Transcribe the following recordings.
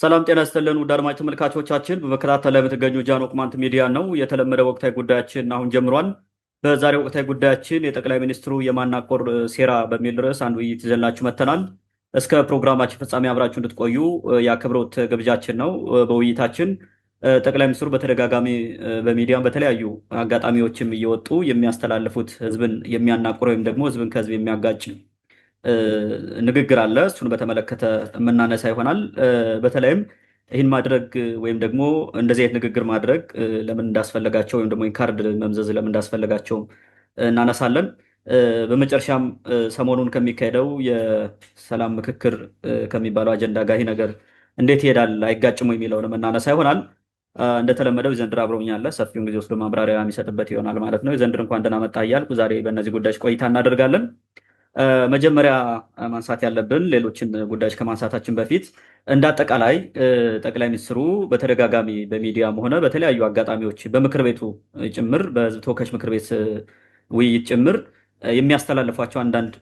ሰላም ጤና ይስጥልን ውድ አድማጭ ተመልካቾቻችን፣ በመከታተል ላይ የምትገኙ ጃኖ ቅማንት ሚዲያ ነው። የተለመደ ወቅታዊ ጉዳያችን አሁን ጀምሯል። በዛሬው ወቅታዊ ጉዳያችን የጠቅላይ ሚኒስትሩ የማናቆር ሴራ በሚል ርዕስ አንድ ውይይት ይዘንላችሁ መጥተናል። እስከ ፕሮግራማችን ፍጻሜ አብራችሁ እንድትቆዩ የአክብሮት ግብዣችን ነው። በውይይታችን ጠቅላይ ሚኒስትሩ በተደጋጋሚ በሚዲያም በተለያዩ አጋጣሚዎችም እየወጡ የሚያስተላልፉት ህዝብን የሚያናቁር ወይም ደግሞ ህዝብን ከህዝብ የሚያጋጭ ንግግር አለ። እሱን በተመለከተ የምናነሳ ይሆናል። በተለይም ይህን ማድረግ ወይም ደግሞ እንደዚህ አይነት ንግግር ማድረግ ለምን እንዳስፈለጋቸው ወይም ደግሞ ካርድ መምዘዝ ለምን እንዳስፈለጋቸው እናነሳለን። በመጨረሻም ሰሞኑን ከሚካሄደው የሰላም ምክክር ከሚባለው አጀንዳ ጋር ይህ ነገር እንዴት ይሄዳል አይጋጭሙ የሚለውንም እናነሳ ይሆናል። እንደተለመደው የዘንድር አብሮኛለ ሰፊውን ጊዜ ወስዶ ማብራሪያ የሚሰጥበት ይሆናል ማለት ነው። የዘንድር እንኳን ደህና መጣ እያልኩ ዛሬ በእነዚህ ጉዳዮች ቆይታ እናደርጋለን። መጀመሪያ ማንሳት ያለብን ሌሎችን ጉዳዮች ከማንሳታችን በፊት እንደ አጠቃላይ ጠቅላይ ሚኒስትሩ በተደጋጋሚ በሚዲያም ሆነ በተለያዩ አጋጣሚዎች በምክር ቤቱ ጭምር በሕዝብ ተወካዮች ምክር ቤት ውይይት ጭምር የሚያስተላልፏቸው አንዳንድ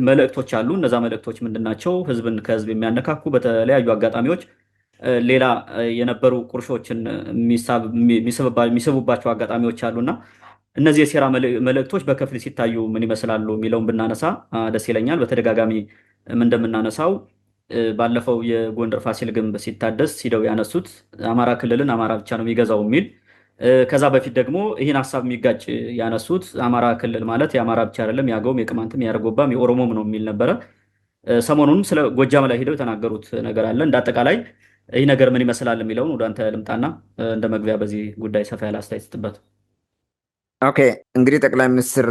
መልእክቶች አሉ። እነዛ መልእክቶች ምንድናቸው? ሕዝብን ከሕዝብ የሚያነካኩ በተለያዩ አጋጣሚዎች ሌላ የነበሩ ቁርሾችን የሚስቡባቸው አጋጣሚዎች አሉና እነዚህ የሴራ መልእክቶች በከፊል ሲታዩ ምን ይመስላሉ የሚለውን ብናነሳ ደስ ይለኛል። በተደጋጋሚ እንደምናነሳው ባለፈው የጎንደር ፋሲል ግንብ ሲታደስ ሂደው ያነሱት አማራ ክልልን አማራ ብቻ ነው የሚገዛው የሚል፣ ከዛ በፊት ደግሞ ይህን ሀሳብ የሚጋጭ ያነሱት አማራ ክልል ማለት የአማራ ብቻ አይደለም የአገውም፣ የቅማንትም፣ የአርጎባም የኦሮሞም ነው የሚል ነበረ። ሰሞኑን ስለ ጎጃም ላይ ሂደው የተናገሩት ነገር አለ። እንደ አጠቃላይ ይህ ነገር ምን ይመስላል የሚለውን ወደ አንተ ልምጣና እንደ መግቢያ በዚህ ጉዳይ ሰፋ ያለ አስተያየት ስጥበት። ኦኬ፣ እንግዲህ ጠቅላይ ሚኒስትር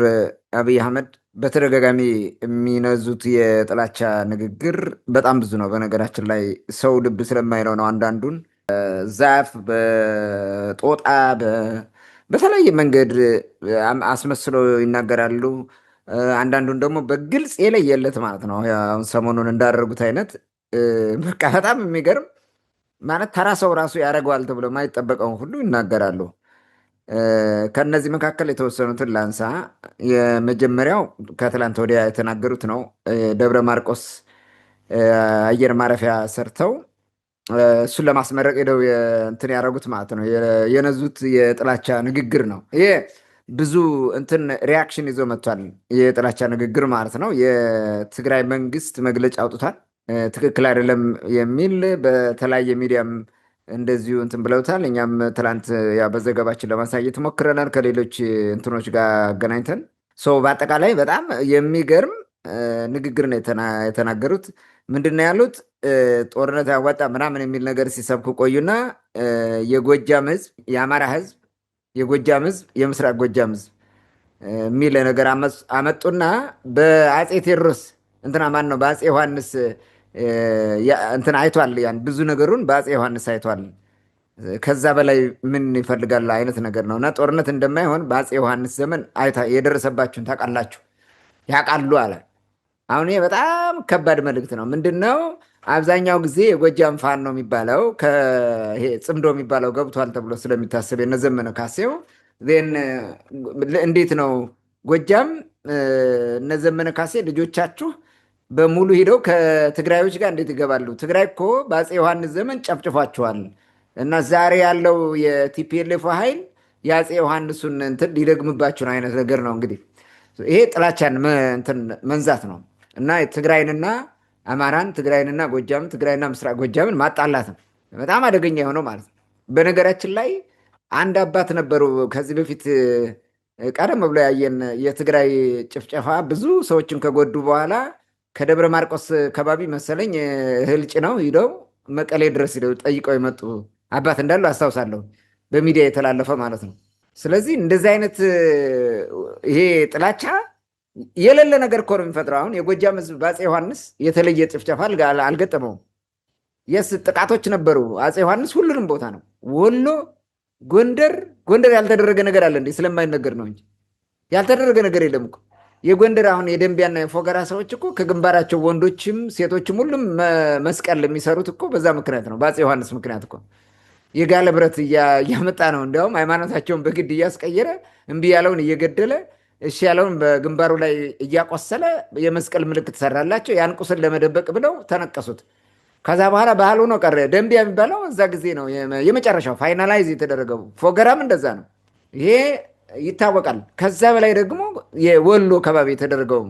አብይ አህመድ በተደጋጋሚ የሚነዙት የጥላቻ ንግግር በጣም ብዙ ነው። በነገራችን ላይ ሰው ልብ ስለማይለው ነው። አንዳንዱን ዛፍ በጦጣ በተለያየ መንገድ አስመስለው ይናገራሉ። አንዳንዱን ደግሞ በግልጽ የለየለት ማለት ነው። አሁን ሰሞኑን እንዳደረጉት አይነት በቃ በጣም የሚገርም ማለት ተራ ሰው ራሱ ያደርገዋል ተብሎ የማይጠበቀውን ሁሉ ይናገራሉ። ከነዚህ መካከል የተወሰኑትን ላንሳ። የመጀመሪያው ከትላንት ወዲያ የተናገሩት ነው። ደብረ ማርቆስ አየር ማረፊያ ሰርተው እሱን ለማስመረቅ ሄደው እንትን ያደረጉት ማለት ነው። የነዙት የጥላቻ ንግግር ነው። ይሄ ብዙ እንትን ሪያክሽን ይዞ መጥቷል። የጥላቻ ንግግር ማለት ነው። የትግራይ መንግስት መግለጫ አውጥቷል። ትክክል አይደለም የሚል በተለያየ ሚዲያም እንደዚሁ እንትን ብለውታል። እኛም ትላንት በዘገባችን ለማሳየት ሞክረናል ከሌሎች እንትኖች ጋር አገናኝተን። በአጠቃላይ በጣም የሚገርም ንግግር ነው የተናገሩት። ምንድነው ያሉት? ጦርነት ያዋጣ ምናምን የሚል ነገር ሲሰብኩ ቆዩና የጎጃም ህዝብ፣ የአማራ ህዝብ፣ የጎጃም ህዝብ፣ የምስራቅ ጎጃም ህዝብ የሚል ነገር አመጡና በአፄ ቴዎድሮስ እንትና ማን ነው በአፄ ዮሐንስ እንትን አይቷል። ያን ብዙ ነገሩን በአፄ ዮሐንስ አይቷል። ከዛ በላይ ምን ይፈልጋል አይነት ነገር ነው። እና ጦርነት እንደማይሆን በአፄ ዮሐንስ ዘመን የደረሰባችሁን ታውቃላችሁ፣ ያውቃሉ አለ። አሁን ይሄ በጣም ከባድ መልእክት ነው። ምንድነው? አብዛኛው ጊዜ የጎጃም ፋኖ ነው የሚባለው ከይሄ ጽምዶ የሚባለው ገብቷል ተብሎ ስለሚታሰብ የነዘመነ ካሴው እንዴት ነው ጎጃም እነዘመነ ካሴ ልጆቻችሁ በሙሉ ሂደው ከትግራዮች ጋር እንዴት ይገባሉ? ትግራይ እኮ በአፄ ዮሐንስ ዘመን ጨፍጭፏቸዋል። እና ዛሬ ያለው የቲፒኤልኤፍ ኃይል የአፄ ዮሐንሱን እንትን ሊደግምባችሁን አይነት ነገር ነው። እንግዲህ ይሄ ጥላቻን መንዛት ነው። እና ትግራይንና አማራን፣ ትግራይንና ጎጃምን፣ ትግራይና ምስራቅ ጎጃምን ማጣላት ነው። በጣም አደገኛ የሆነው ማለት ነው። በነገራችን ላይ አንድ አባት ነበሩ ከዚህ በፊት ቀደም ብሎ ያየን የትግራይ ጭፍጨፋ ብዙ ሰዎችን ከጎዱ በኋላ ከደብረ ማርቆስ ከባቢ መሰለኝ እህል ጭነው ሂደው መቀሌ ድረስ ሂደው ጠይቀው የመጡ አባት እንዳሉ አስታውሳለሁ። በሚዲያ የተላለፈ ማለት ነው። ስለዚህ እንደዚህ አይነት ይሄ ጥላቻ የሌለ ነገር እኮ ነው የሚፈጥረው። አሁን የጎጃም ህዝብ በአፄ ዮሐንስ የተለየ ጭፍጨፋ አልገጠመውም። የስ ጥቃቶች ነበሩ። አፄ ዮሐንስ ሁሉንም ቦታ ነው። ወሎ፣ ጎንደር ያልተደረገ ነገር አለ እንዴ? ስለማይነገር ነው እንጂ ያልተደረገ ነገር የለም እኮ። የጎንደር አሁን የደንቢያና የፎገራ ሰዎች እኮ ከግንባራቸው ወንዶችም ሴቶችም ሁሉም መስቀል የሚሰሩት እኮ በዛ ምክንያት ነው፣ በአፄ ዮሐንስ ምክንያት እኮ። የጋለ ብረት እያመጣ ነው። እንዲያውም ሃይማኖታቸውን በግድ እያስቀየረ እምቢ ያለውን እየገደለ እሺ ያለውን በግንባሩ ላይ እያቆሰለ የመስቀል ምልክት ሰራላቸው። ያን ቁስል ለመደበቅ ብለው ተነቀሱት። ከዛ በኋላ ባህል ሆኖ ቀረ። ደንቢያ የሚባለው እዛ ጊዜ ነው የመጨረሻው ፋይናላይዝ የተደረገው። ፎገራም እንደዛ ነው። ይሄ ይታወቃል። ከዛ በላይ ደግሞ የወሎ አካባቢ የተደረገው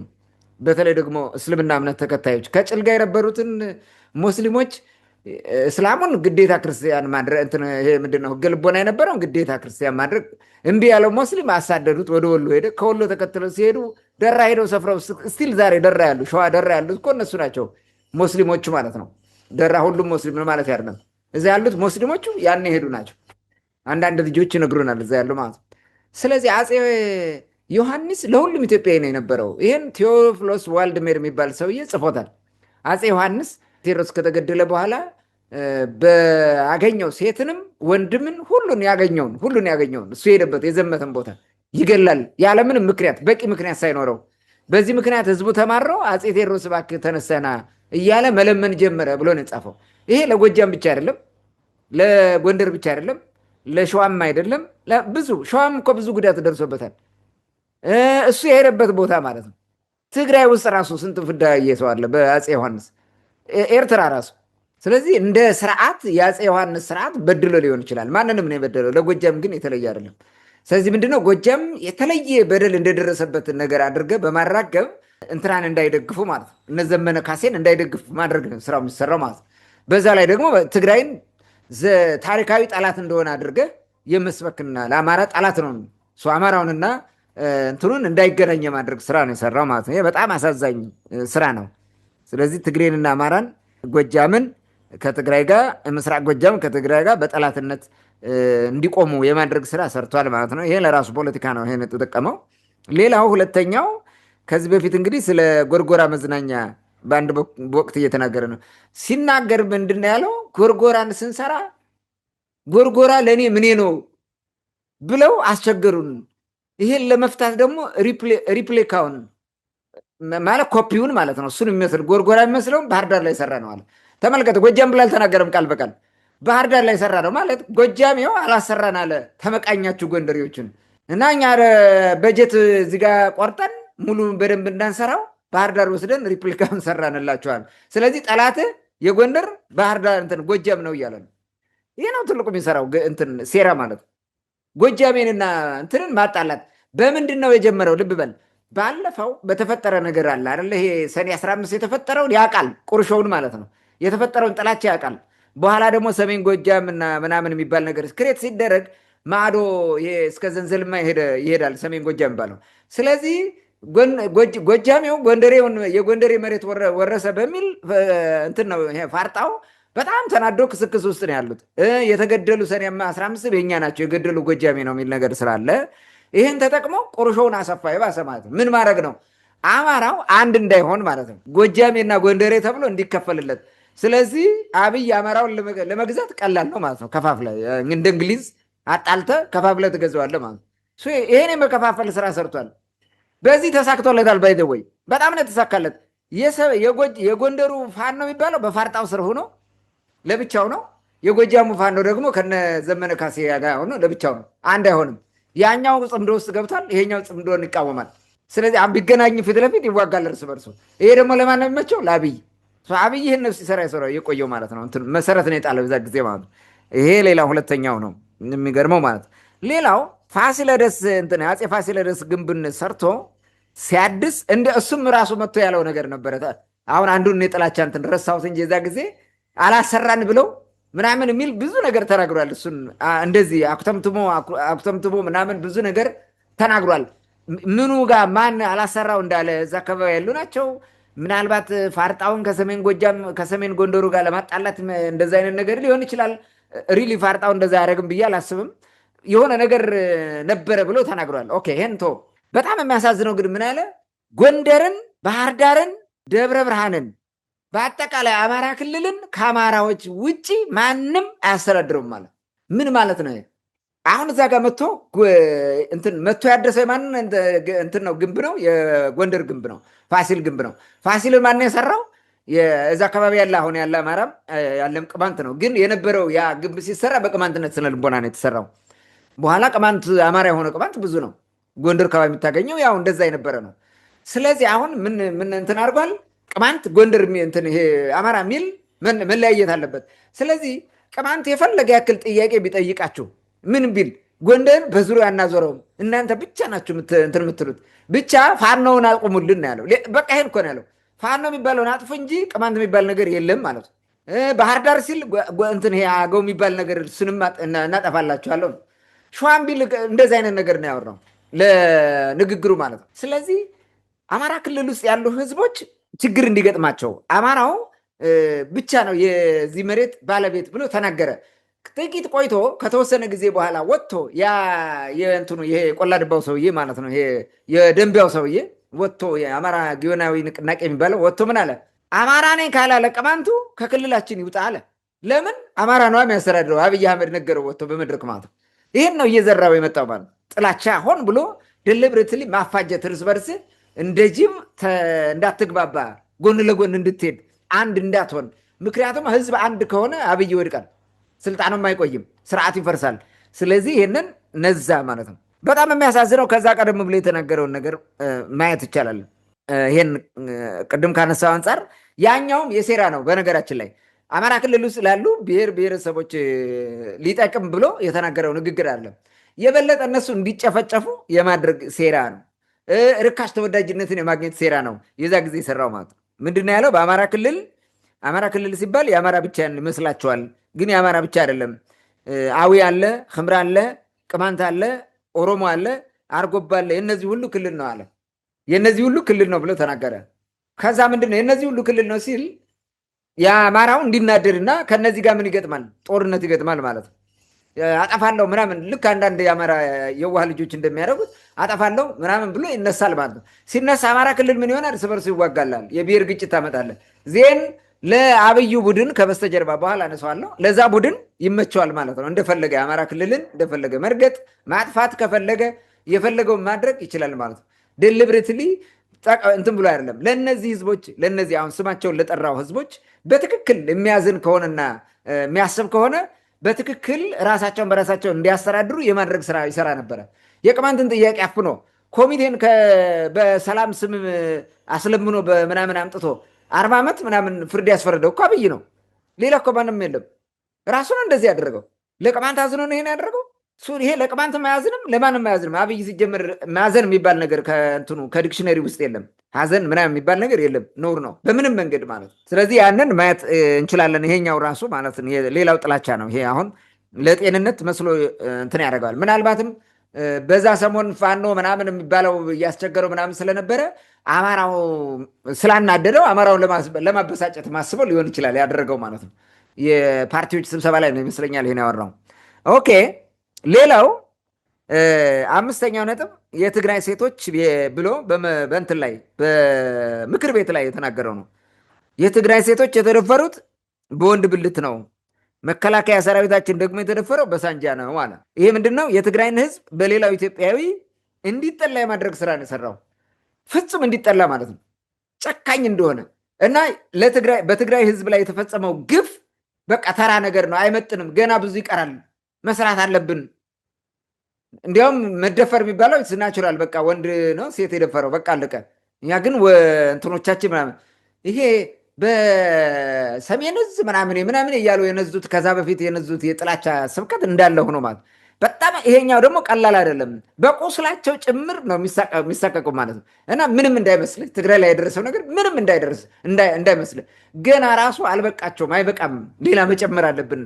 በተለይ ደግሞ እስልምና እምነት ተከታዮች ከጭልጋ የነበሩትን ሙስሊሞች እስላሙን ግዴታ ክርስቲያን ማድረግ ይሄ ምንድን ነው ህገ ልቦና የነበረውን ግዴታ ክርስቲያን ማድረግ እምቢ ያለው ሙስሊም አሳደዱት፣ ወደ ወሎ ሄደ። ከወሎ ተከትለው ሲሄዱ ደራ ሄደው ሰፍረው ስቲል ዛሬ ደራ ያሉ ሸዋ ደራ ያሉት እኮ እነሱ ናቸው ሙስሊሞቹ ማለት ነው። ደራ ሁሉም ሙስሊም ነው ማለት አይደለም። እዛ ያሉት ሙስሊሞቹ ያን ሄዱ ናቸው። አንዳንድ ልጆች ይነግሩናል እዛ ያሉ ማለት ነው። ስለዚህ አፄ ዮሐንስ ለሁሉም ኢትዮጵያዊ ነው የነበረው። ይህን ቴዎፍሎስ ዋልድሜር የሚባል ሰውዬ ጽፎታል። አፄ ዮሐንስ ቴዎድሮስ ከተገደለ በኋላ በአገኘው ሴትንም ወንድምን ሁሉን ያገኘውን እሱ የሄደበት የዘመተን ቦታ ይገላል ያለምንም ምክንያት፣ በቂ ምክንያት ሳይኖረው። በዚህ ምክንያት ህዝቡ ተማረው አፄ ቴዎድሮስ እባክህ ተነሰና እያለ መለመን ጀመረ ብሎ ነው የጻፈው። ይሄ ለጎጃም ብቻ አይደለም፣ ለጎንደር ብቻ አይደለም፣ ለሸዋም አይደለም። ሸዋም እኮ ብዙ ጉዳት ደርሶበታል እሱ የሄደበት ቦታ ማለት ነው። ትግራይ ውስጥ ራሱ ስንት ፍዳ እየሰዋለ በአፄ ዮሐንስ ኤርትራ ራሱ። ስለዚህ እንደ ስርዓት የአፄ ዮሐንስ ስርዓት በድሎ ሊሆን ይችላል፣ ማንንም ነው የበደለው። ለጎጃም ግን የተለየ አይደለም። ስለዚህ ምንድነው ጎጃም የተለየ በደል እንደደረሰበት ነገር አድርገ በማራገብ እንትናን እንዳይደግፉ ማለት ነው፣ እነ ዘመነ ካሴን እንዳይደግፉ ማድረግ ነው ስራው የሚሰራው ማለት ነው። በዛ ላይ ደግሞ ትግራይን ታሪካዊ ጠላት እንደሆነ አድርገ የመስበክና ለአማራ ጠላት ነው እሱ አማራውንና እንትኑን እንዳይገናኝ የማድረግ ስራ ነው የሰራው ማለት ነው። ይሄ በጣም አሳዛኝ ስራ ነው። ስለዚህ ትግሬንና አማራን ጎጃምን ከትግራይ ጋር ምስራቅ ጎጃም ከትግራይ ጋር በጠላትነት እንዲቆሙ የማድረግ ስራ ሰርቷል ማለት ነው። ይሄ ለራሱ ፖለቲካ ነው ይሄን የተጠቀመው። ሌላው ሁለተኛው ከዚህ በፊት እንግዲህ ስለ ጎርጎራ መዝናኛ በአንድ ወቅት እየተናገረ ነው። ሲናገር ምንድን ነው ያለው? ጎርጎራን ስንሰራ ጎርጎራ ለእኔ ምኔ ነው ብለው አስቸገሩን። ይሄን ለመፍታት ደግሞ ሪፕሊካውን ማለት ኮፒውን ማለት ነው እሱን የሚመስል ጎርጎራ የሚመስለውን ባህር ዳር ላይ ሰራ ነው አለ። ተመልከተ፣ ጎጃም ብላ አልተናገረም ቃል በቃል ባህር ዳር ላይ ሰራ ነው ማለት። ጎጃሜው አላሰራን አለ ተመቃኛችሁ ጎንደሬዎችን እና እኛ በጀት እዚህ ጋር ቆርጠን ሙሉ በደንብ እንዳንሰራው ባህር ዳር ወስደን ሪፕሊካውን ሰራንላቸዋል። ስለዚህ ጠላት የጎንደር ባህር ዳር እንትን ጎጃም ነው እያለ ነው። ይህ ነው ትልቁ የሚሰራው እንትን ሴራ ማለት ጎጃሜንና እንትንን ማጣላት። በምንድን ነው የጀመረው? ልብ በል ባለፈው በተፈጠረ ነገር አለ አይደለ? ይሄ ሰኔ 15 የተፈጠረውን ያውቃል፣ ቁርሾውን ማለት ነው። የተፈጠረውን ጥላቻ ያውቃል። በኋላ ደግሞ ሰሜን ጎጃም እና ምናምን የሚባል ነገር ክሬት ሲደረግ ማዶ እስከ ዘንዘልማ ይሄዳል ሰሜን ጎጃም የሚባለው። ስለዚህ ጎጃሜው የጎንደሬ መሬት ወረሰ በሚል እንትን ነው ፋርጣው በጣም ተናዶ ክስክስ ውስጥ ነው ያሉት። የተገደሉ ሰኔ 15 የኛ ናቸው የገደሉ ጎጃሜ ነው የሚል ነገር ስላለ ይህን ተጠቅመው ቁርሾውን አሰፋ የባሰ ማለት ነው። ምን ማድረግ ነው? አማራው አንድ እንዳይሆን ማለት ነው። ጎጃሜና ጎንደሬ ተብሎ እንዲከፈልለት። ስለዚህ አብይ አማራውን ለመግዛት ቀላል ነው ማለት ነው። ከፋፍለ እንደ እንግሊዝ አጣልተ ከፋፍለ ትገዛዋለህ ማለት ነው። ይሄን የመከፋፈል ስራ ሰርቷል። በዚህ ተሳክቶለታል። ባይዘወይ በጣም ነው የተሳካለት። የጎንደሩ ፋኖ የሚባለው በፋርጣው ስር ሆኖ ለብቻው ነው። የጎጃሙ ፋኖ ደግሞ ከነ ዘመነ ካሴ ጋር ሆኖ ለብቻው ነው። አንድ አይሆንም። ያኛው ጽምዶ ውስጥ ገብቷል፣ ይሄኛው ጽምዶን ይቃወማል። ስለዚህ ቢገናኝ ፊት ለፊት ይዋጋል እርስ በርሱ። ይሄ ደግሞ ለማን ነው የሚመቸው? ለአብይ። አብይ ይህን ነፍስ ሲሰራ የቆየው ማለት ነው። መሰረት ነው የጣለ በዛ ጊዜ ማለት ነው። ይሄ ሌላ ሁለተኛው ነው የሚገርመው ማለት ነው። ሌላው ፋሲለደስ አፄ ፋሲለደስ ግንብን ሰርቶ ሲያድስ እንደ እሱም ራሱ መጥቶ ያለው ነገር ነበረ። አሁን አንዱን የጥላቻ እንትን ረሳሁት እንጂ የዛ ጊዜ አላሰራን ብለው ምናምን የሚል ብዙ ነገር ተናግሯል። እሱን እንደዚህ አኩተምትሞ ምናምን ብዙ ነገር ተናግሯል። ምኑ ጋር ማን አላሰራው እንዳለ እዛ አካባቢ ያሉ ናቸው። ምናልባት ፋርጣውን ከሰሜን ጎንደሩ ጋር ለማጣላት እንደዚ አይነት ነገር ሊሆን ይችላል። ሪሊ ፋርጣው እንደዛ አያደርግም ብዬ አላስብም። የሆነ ነገር ነበረ ብሎ ተናግሯል። ኦኬ ይሄን ቶ በጣም የሚያሳዝነው ግን ምን አለ? ጎንደርን፣ ባህር ዳርን፣ ደብረ ብርሃንን በአጠቃላይ አማራ ክልልን ከአማራዎች ውጭ ማንም አያስተዳድርም ማለት ምን ማለት ነው? አሁን እዛ ጋር መጥቶ ያደሰው ማንን እንትን ነው? ግንብ ነው፣ የጎንደር ግንብ ነው፣ ፋሲል ግንብ ነው። ፋሲልን ማን የሰራው? እዛ አካባቢ ያለ አሁን ያለ አማራም ያለም ቅማንት ነው። ግን የነበረው ያ ግንብ ሲሰራ በቅማንትነት ስነ ልቦና ነው የተሰራው። በኋላ ቅማንት አማራ የሆነ ቅማንት ብዙ ነው። ጎንደር አካባቢ የሚታገኘው ያው እንደዛ የነበረ ነው። ስለዚህ አሁን ምን እንትን አድርጓል? ቅማንት ጎንደር ይሄ አማራ የሚል መለያየት አለበት። ስለዚህ ቅማንት የፈለገ ያክል ጥያቄ ቢጠይቃችሁ ምን ቢል ጎንደር በዙሪያ አናዞረውም፣ እናንተ ብቻ ናችሁ እንትን የምትሉት፣ ብቻ ፋኖውን አቁሙልን ያለው። በቃ ይሄን እኮ ነው ያለው። ፋኖ የሚባለውን አጥፉ እንጂ ቅማንት የሚባል ነገር የለም ማለት ነው። ባህር ዳር ሲል እንትን ይሄ አገው የሚባል ነገር እሱንም እናጠፋላችኋለሁ። ሸዋም ቢል እንደዚህ አይነት ነገር ነው ያወራው ለንግግሩ ማለት ነው። ስለዚህ አማራ ክልል ውስጥ ያሉ ህዝቦች ችግር እንዲገጥማቸው አማራው ብቻ ነው የዚህ መሬት ባለቤት ብሎ ተናገረ። ጥቂት ቆይቶ ከተወሰነ ጊዜ በኋላ ወጥቶ የእንትኑ ይሄ ቆላ ድባው ሰውዬ ማለት ነው ይሄ የደንቢያው ሰውዬ ወጥቶ የአማራ ጊዮናዊ ንቅናቄ የሚባለው ወጥቶ ምን አለ? አማራ ነኝ ካላለ ቅማንቱ ከክልላችን ይውጣ አለ። ለምን? አማራ ነው የሚያስተዳድረው። አብይ አህመድ ነገረው ወጥቶ በመድረክ ማለት ነው። ይህን ነው እየዘራው የመጣው ማለት ጥላቻ ሆን ብሎ ደሊብሬትሊ ማፋጀት፣ እርስ በርስ እንደ ጅብ እንዳትግባባ፣ ጎን ለጎን እንድትሄድ፣ አንድ እንዳትሆን። ምክንያቱም ህዝብ አንድ ከሆነ አብይ ይወድቃል፣ ስልጣኑም አይቆይም፣ ስርዓት ይፈርሳል። ስለዚህ ይህንን ነዛ ማለት ነው። በጣም የሚያሳዝነው ከዛ ቀደም ብሎ የተናገረውን ነገር ማየት ይቻላል። ይሄን ቅድም ካነሳው አንጻር ያኛውም የሴራ ነው። በነገራችን ላይ አማራ ክልል ውስጥ ላሉ ብሔር ብሔረሰቦች ሊጠቅም ብሎ የተናገረው ንግግር አለ። የበለጠ እነሱ እንዲጨፈጨፉ የማድረግ ሴራ ነው። ርካሽ ተወዳጅነትን የማግኘት ሴራ ነው የዛ ጊዜ የሰራው ማለት ነው። ምንድነው ያለው? አማራ ክልል ሲባል የአማራ ብቻ ይመስላቸዋል፣ ግን የአማራ ብቻ አይደለም። አዊ አለ፣ ክምራ አለ፣ ቅማንት አለ፣ ኦሮሞ አለ፣ አርጎባ አለ። የእነዚህ ሁሉ ክልል ነው አለ። የእነዚህ ሁሉ ክልል ነው ብሎ ተናገረ። ከዛ ምንድነው የእነዚህ ሁሉ ክልል ነው ሲል የአማራው እንዲናደድና ከነዚህ ጋር ምን ይገጥማል? ጦርነት ይገጥማል ማለት ነው። አጠፋለሁ ምናምን ልክ አንዳንድ የአማራ የዋህ ልጆች እንደሚያደርጉት አጠፋለሁ ምናምን ብሎ ይነሳል ማለት ነው። ሲነሳ አማራ ክልል ምን ይሆናል? እርስ በርሱ ይዋጋላል። የብሔር ግጭት ታመጣለህ። ዜን ለአብዩ ቡድን ከበስተጀርባ በኋላ አነሳዋለሁ ለዛ ቡድን ይመቸዋል ማለት ነው። እንደፈለገ የአማራ ክልልን እንደፈለገ መርገጥ ማጥፋት ከፈለገ የፈለገውን ማድረግ ይችላል ማለት ነው። ደሊብሬትሊ እንትን ብሎ አይደለም። ለእነዚህ ህዝቦች ለእነዚህ አሁን ስማቸውን ለጠራው ህዝቦች በትክክል የሚያዝን ከሆነና የሚያስብ ከሆነ በትክክል ራሳቸውን በራሳቸው እንዲያስተዳድሩ የማድረግ ስራ ይሰራ ነበረ። የቅማንትን ጥያቄ አፍኖ ኮሚቴን በሰላም ስም አስለምኖ በምናምን አምጥቶ 40 ዓመት ምናምን ፍርድ ያስፈረደው እኮ አብይ ነው። ሌላ እኮ ማንም የለም። ራሱ ነው እንደዚህ ያደረገው። ለቅማንት አዝኖ ነው ይሄን ያደረገው። ይሄ ለቅማንት ማያዝንም ለማንም ማያዝንም። አብይ ሲጀምር ማዘን የሚባል ነገር ከዲክሽነሪ ውስጥ የለም። ሀዘን ምናምን የሚባል ነገር የለም፣ ነውር ነው በምንም መንገድ ማለት። ስለዚህ ያንን ማየት እንችላለን። ይሄኛው ራሱ ማለት ሌላው ጥላቻ ነው። ይሄ አሁን ለጤንነት መስሎ እንትን ያደርገዋል። ምናልባትም በዛ ሰሞን ፋኖ ምናምን የሚባለው እያስቸገረው ምናምን ስለነበረ አማራው ስላናደደው አማራውን ለማበሳጨት ማስበው ሊሆን ይችላል ያደረገው ማለት ነው። የፓርቲዎች ስብሰባ ላይ ነው ይመስለኛል ይሄን ያወራው። ኦኬ ሌላው 5ኛው ነጥብ የትግራይ ሴቶች ብሎ በእንትን ላይ በምክር ቤት ላይ የተናገረው ነው። የትግራይ ሴቶች የተደፈሩት በወንድ ብልት ነው፣ መከላከያ ሰራዊታችን ደግሞ የተደፈረው በሳንጃ ነው አለ። ይሄ ምንድን ነው? የትግራይን ህዝብ በሌላው ኢትዮጵያዊ እንዲጠላ የማድረግ ስራ ነው የሰራው። ፍጹም እንዲጠላ ማለት ነው፣ ጨካኝ እንደሆነ እና በትግራይ ህዝብ ላይ የተፈጸመው ግፍ በቃ ተራ ነገር ነው፣ አይመጥንም፣ ገና ብዙ ይቀራል፣ መስራት አለብን። እንዲያውም መደፈር የሚባለው ናቹራል፣ በቃ ወንድ ነው ሴት የደፈረው በቃ አለቀ። እኛ ግን እንትኖቻችን ምናምን ይሄ በሰሜን እዝ ምናምን እያሉ የነዙት ከዛ በፊት የነዙት የጥላቻ ስብከት እንዳለ ሆኖ ማለት በጣም ይሄኛው ደግሞ ቀላል አይደለም። በቁስላቸው ጭምር ነው የሚሳቀቁ ማለት ነው። እና ምንም እንዳይመስልህ ትግራይ ላይ የደረሰው ነገር ምንም እንዳይመስልህ ገና ራሱ አልበቃቸውም፣ አይበቃም፣ ሌላ መጨመር አለብን፣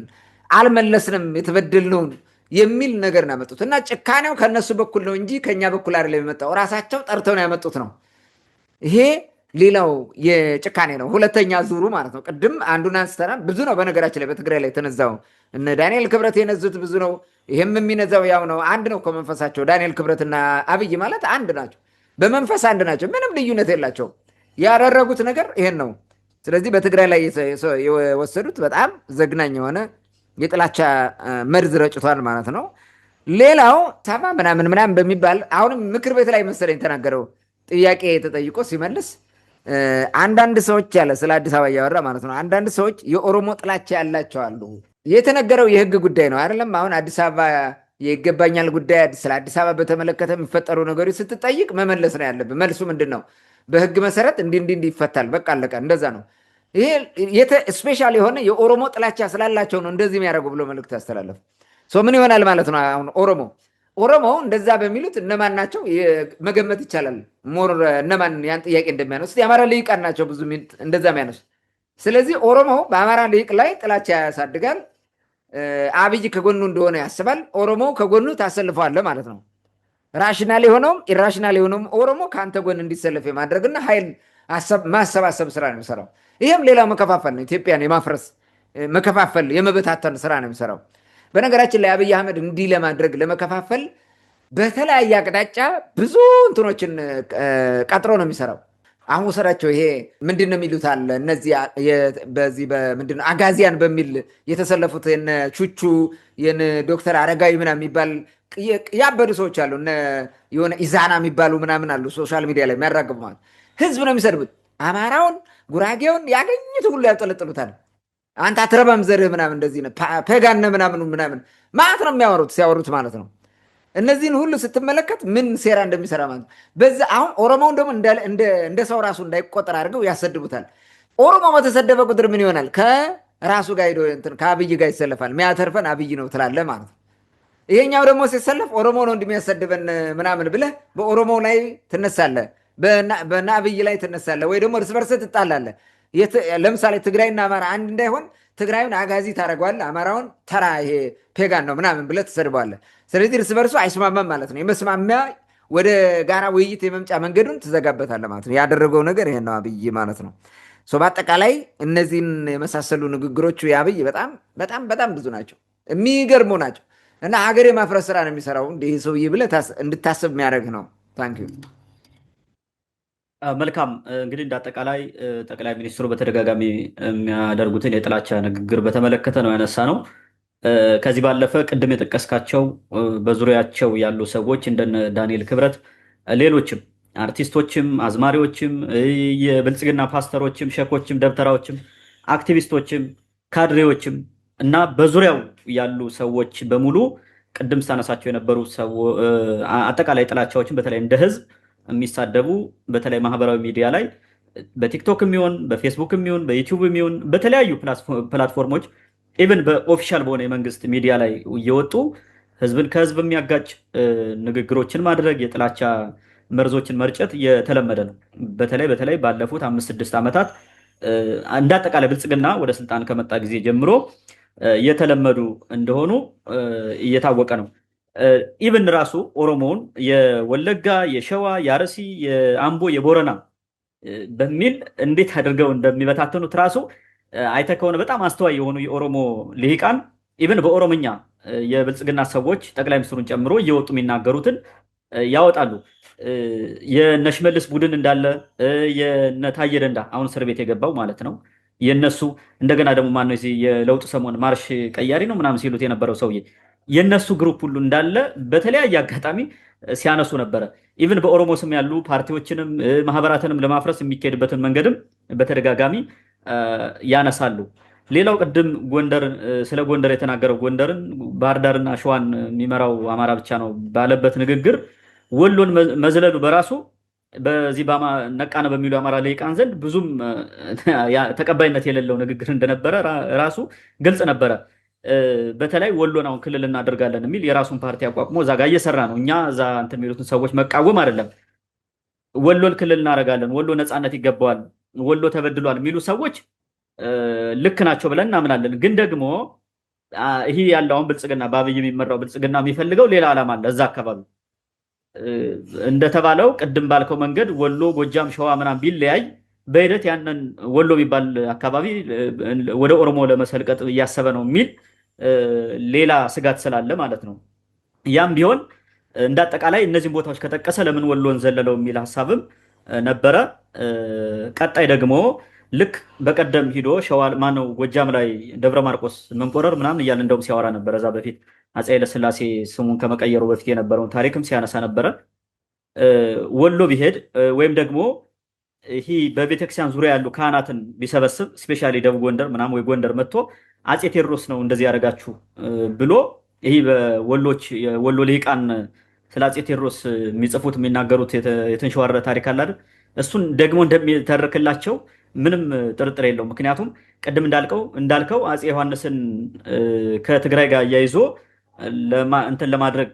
አልመለስንም የተበደልነውን የሚል ነገር ነው ያመጡት። እና ጭካኔው ከነሱ በኩል ነው እንጂ ከኛ በኩል አይደለም የመጣው። ራሳቸው ጠርተው ነው ያመጡት ነው። ይሄ ሌላው የጭካኔ ነው፣ ሁለተኛ ዙሩ ማለት ነው። ቅድም አንዱን አንስተናል። ብዙ ነው በነገራችን ላይ በትግራይ ላይ የተነዛው። እነ ዳንኤል ክብረት የነዙት ብዙ ነው። ይሄም የሚነዛው ያው ነው። አንድ ነው ከመንፈሳቸው። ዳንኤል ክብረትና አብይ ማለት አንድ ናቸው፣ በመንፈስ አንድ ናቸው። ምንም ልዩነት የላቸውም። ያደረጉት ነገር ይሄን ነው። ስለዚህ በትግራይ ላይ የወሰዱት በጣም ዘግናኝ የሆነ የጥላቻ መርዝ ረጭቷል ማለት ነው። ሌላው ሰባ ምናምን በሚባል አሁንም ምክር ቤት ላይ መሰለኝ የተናገረው ጥያቄ ተጠይቆ ሲመልስ አንዳንድ ሰዎች ያለ ስለ አዲስ አበባ እያወራ ማለት ነው። አንዳንድ ሰዎች የኦሮሞ ጥላቻ ያላቸው አሉ። የተነገረው የህግ ጉዳይ ነው አይደለም። አሁን አዲስ አበባ የይገባኛል ጉዳይ ስለ አዲስ አበባ በተመለከተ የሚፈጠሩ ነገሮች ስትጠይቅ መመለስ ነው ያለብን። መልሱ ምንድን ነው? በህግ መሰረት እንዲህ ይፈታል፣ በቃ አለቀ። እንደዛ ነው። ይሄ ስፔሻል የሆነ የኦሮሞ ጥላቻ ስላላቸው ነው እንደዚህ የሚያደርጉ ብሎ መልእክት ያስተላለፉ። ምን ይሆናል ማለት ነው? አሁን ኦሮሞ እንደዛ በሚሉት እነማን ናቸው መገመት ይቻላል። ሞር እነማን ያን ጥያቄ እንደሚያነሱት የአማራ ልሂቃን ናቸው ብዙ እንደዛ የሚያነሱት። ስለዚህ ኦሮሞ በአማራ ልሂቅ ላይ ጥላቻ ያሳድጋል። አብይ ከጎኑ እንደሆነ ያስባል። ኦሮሞ ከጎኑ ታሰልፈዋለ ማለት ነው። ራሽናል የሆነውም ኢራሽናል የሆነውም ኦሮሞ ከአንተ ጎን እንዲሰለፍ የማድረግና ኃይል ማሰባሰብ ስራ ነው የሚሰራው። ይህም ሌላው መከፋፈል ነው። ኢትዮጵያን የማፍረስ መከፋፈል፣ የመበታተን ስራ ነው የሚሰራው። በነገራችን ላይ አብይ አህመድ እንዲህ ለማድረግ ለመከፋፈል በተለያየ አቅጣጫ ብዙ እንትኖችን ቀጥሮ ነው የሚሰራው። አሁን ወሰዳቸው። ይሄ ምንድን ነው የሚሉት አለ እነዚህ በዚህ በምንድን ነው አጋዚያን በሚል የተሰለፉት የነ ቹቹ የነ ዶክተር አረጋዊ ምናምን የሚባል ያበዱ ሰዎች አሉ። የሆነ ኢዛና የሚባሉ ምናምን አሉ። ሶሻል ሚዲያ ላይ የሚያራግቡ ማለት ህዝብ ነው የሚሰድቡት። አማራውን፣ ጉራጌውን ያገኙት ሁሉ ያጠለጥሉታል። አንተ አትረባም ዘርህ ምናምን እንደዚህ ነው ፔጋነ ምናምን ማለት ነው የሚያወሩት ሲያወሩት ማለት ነው። እነዚህን ሁሉ ስትመለከት ምን ሴራ እንደሚሰራ ማለት ነው። በዛ አሁን ኦሮሞውን ደግሞ እንደ ሰው ራሱ እንዳይቆጠር አድርገው ያሰድቡታል። ኦሮሞ በተሰደበ ቁጥር ምን ይሆናል? ከራሱ ጋር ሄዶ ከአብይ ጋር ይሰለፋል። የሚያተርፈን አብይ ነው ትላለ ማለት ነው። ይሄኛው ደግሞ ሲሰለፍ ኦሮሞ ነው እንደሚያሰድበን ምናምን ብለህ በኦሮሞ ላይ ትነሳለህ፣ በና አብይ ላይ ትነሳለህ፣ ወይ ደግሞ እርስ በርስ ትጣላለህ። ለምሳሌ ትግራይና አማራ አንድ እንዳይሆን ትግራዩን አጋዚ ታደርገዋለህ፣ አማራውን ተራ ይሄ ፔጋን ነው ምናምን ብለህ ትሰድበዋለህ። ስለዚህ እርስ በርሱ አይስማማም ማለት ነው። የመስማሚያ ወደ ጋራ ውይይት የመምጫ መንገዱን ትዘጋበታለህ ማለት ነው። ያደረገው ነገር ይሄን ነው አብይ ማለት ነው። በአጠቃላይ እነዚህን የመሳሰሉ ንግግሮቹ የአብይ በጣም በጣም በጣም ብዙ ናቸው፣ የሚገርሙ ናቸው። እና ሀገር የማፍረስ ስራ ነው የሚሰራው። እንዲህ ሰውዬ ብለህ እንድታስብ የሚያደርግ ነው። ታንኪዩ። መልካም እንግዲህ እንዳጠቃላይ ጠቅላይ ሚኒስትሩ በተደጋጋሚ የሚያደርጉትን የጥላቻ ንግግር በተመለከተ ነው ያነሳ ነው። ከዚህ ባለፈ ቅድም የጠቀስካቸው በዙሪያቸው ያሉ ሰዎች እንደነ ዳንኤል ክብረት፣ ሌሎችም አርቲስቶችም፣ አዝማሪዎችም፣ የብልጽግና ፓስተሮችም፣ ሸኮችም፣ ደብተራዎችም፣ አክቲቪስቶችም፣ ካድሬዎችም እና በዙሪያው ያሉ ሰዎች በሙሉ ቅድም ሳነሳቸው የነበሩ አጠቃላይ ጥላቻዎችን በተለይ እንደ ህዝብ የሚሳደቡ በተለይ ማህበራዊ ሚዲያ ላይ በቲክቶክ የሚሆን በፌስቡክ የሚሆን በዩቲዩብ የሚሆን በተለያዩ ፕላትፎርሞች ኢቨን በኦፊሻል በሆነ የመንግስት ሚዲያ ላይ እየወጡ ህዝብን ከህዝብ የሚያጋጭ ንግግሮችን ማድረግ፣ የጥላቻ መርዞችን መርጨት የተለመደ ነው። በተለይ ባለፉት 5-6 ዓመታት እንደ አጠቃላይ ብልጽግና ወደ ስልጣን ከመጣ ጊዜ ጀምሮ የተለመዱ እንደሆኑ እየታወቀ ነው። ኢቨን ራሱ ኦሮሞውን የወለጋ፣ የሸዋ፣ የአርሲ፣ የአምቦ፣ የቦረና በሚል እንዴት አድርገው እንደሚበታተኑት ራሱ አይተህ ከሆነ በጣም አስተዋይ የሆኑ የኦሮሞ ልሂቃን ኢቨን በኦሮምኛ የብልጽግና ሰዎች ጠቅላይ ሚኒስትሩን ጨምሮ እየወጡ የሚናገሩትን ያወጣሉ። የነሽመልስ ቡድን እንዳለ የነታየ ደንዳ አሁን እስር ቤት የገባው ማለት ነው የነሱ እንደገና ደግሞ ማነው የለውጥ ሰሞን ማርሽ ቀያሪ ነው ምናምን ሲሉት የነበረው ሰውዬ የነሱ ግሩፕ ሁሉ እንዳለ በተለያየ አጋጣሚ ሲያነሱ ነበረ። ኢቭን በኦሮሞ ስም ያሉ ፓርቲዎችንም ማህበራትንም ለማፍረስ የሚካሄድበትን መንገድም በተደጋጋሚ ያነሳሉ። ሌላው ቅድም ስለ ጎንደር የተናገረው ጎንደርን፣ ባህር ዳርና ሸዋን የሚመራው አማራ ብቻ ነው ባለበት ንግግር ወሎን መዝለሉ በራሱ በዚህ ነቃነ በሚሉ የአማራ ልሂቃን ዘንድ ብዙም ተቀባይነት የሌለው ንግግር እንደነበረ ራሱ ግልጽ ነበረ። በተለይ ወሎን አሁን ክልል እናደርጋለን የሚል የራሱን ፓርቲ አቋቁሞ እዛ ጋር እየሰራ ነው። እኛ እዛ እንትን የሚሉትን ሰዎች መቃወም አይደለም። ወሎን ክልል እናደርጋለን፣ ወሎ ነፃነት ይገባዋል፣ ወሎ ተበድሏል የሚሉ ሰዎች ልክ ናቸው ብለን እናምናለን። ግን ደግሞ ይሄ ያለው አሁን ብልጽግና በአብይ የሚመራው ብልጽግና የሚፈልገው ሌላ ዓላማ አለ። እዛ አካባቢ እንደተባለው ቅድም ባልከው መንገድ ወሎ፣ ጎጃም፣ ሸዋ ምናምን ቢለያይ በሂደት ያንን ወሎ የሚባል አካባቢ ወደ ኦሮሞ ለመሰልቀጥ እያሰበ ነው የሚል ሌላ ስጋት ስላለ ማለት ነው። ያም ቢሆን እንዳጠቃላይ እነዚህን ቦታዎች ከጠቀሰ ለምን ወሎን ዘለለው የሚል ሀሳብም ነበረ። ቀጣይ ደግሞ ልክ በቀደም ሂዶ ሸዋ ማነው ጎጃም ላይ ደብረ ማርቆስ መንቆረር ምናምን እያለ እንደውም ሲያወራ ነበረ። እዛ በፊት አፄ ኃይለሥላሴ ስሙን ከመቀየሩ በፊት የነበረውን ታሪክም ሲያነሳ ነበረ። ወሎ ቢሄድ ወይም ደግሞ ይህ በቤተክርስቲያን ዙሪያ ያሉ ካህናትን ቢሰበስብ ስፔሻሊ ደቡብ ጎንደር ምናምን ወይ ጎንደር መጥቶ አፄ ቴዎድሮስ ነው እንደዚህ ያደረጋችሁ ብሎ ይህ ወሎ ልሂቃን ስለ አፄ ቴዎድሮስ የሚጽፉት የሚናገሩት የተንሸዋረረ ታሪክ አለ አይደል? እሱን ደግሞ እንደሚተርክላቸው ምንም ጥርጥር የለውም። ምክንያቱም ቅድም እንዳልከው አፄ ዮሐንስን ከትግራይ ጋር እያይዞ እንትን ለማድረግ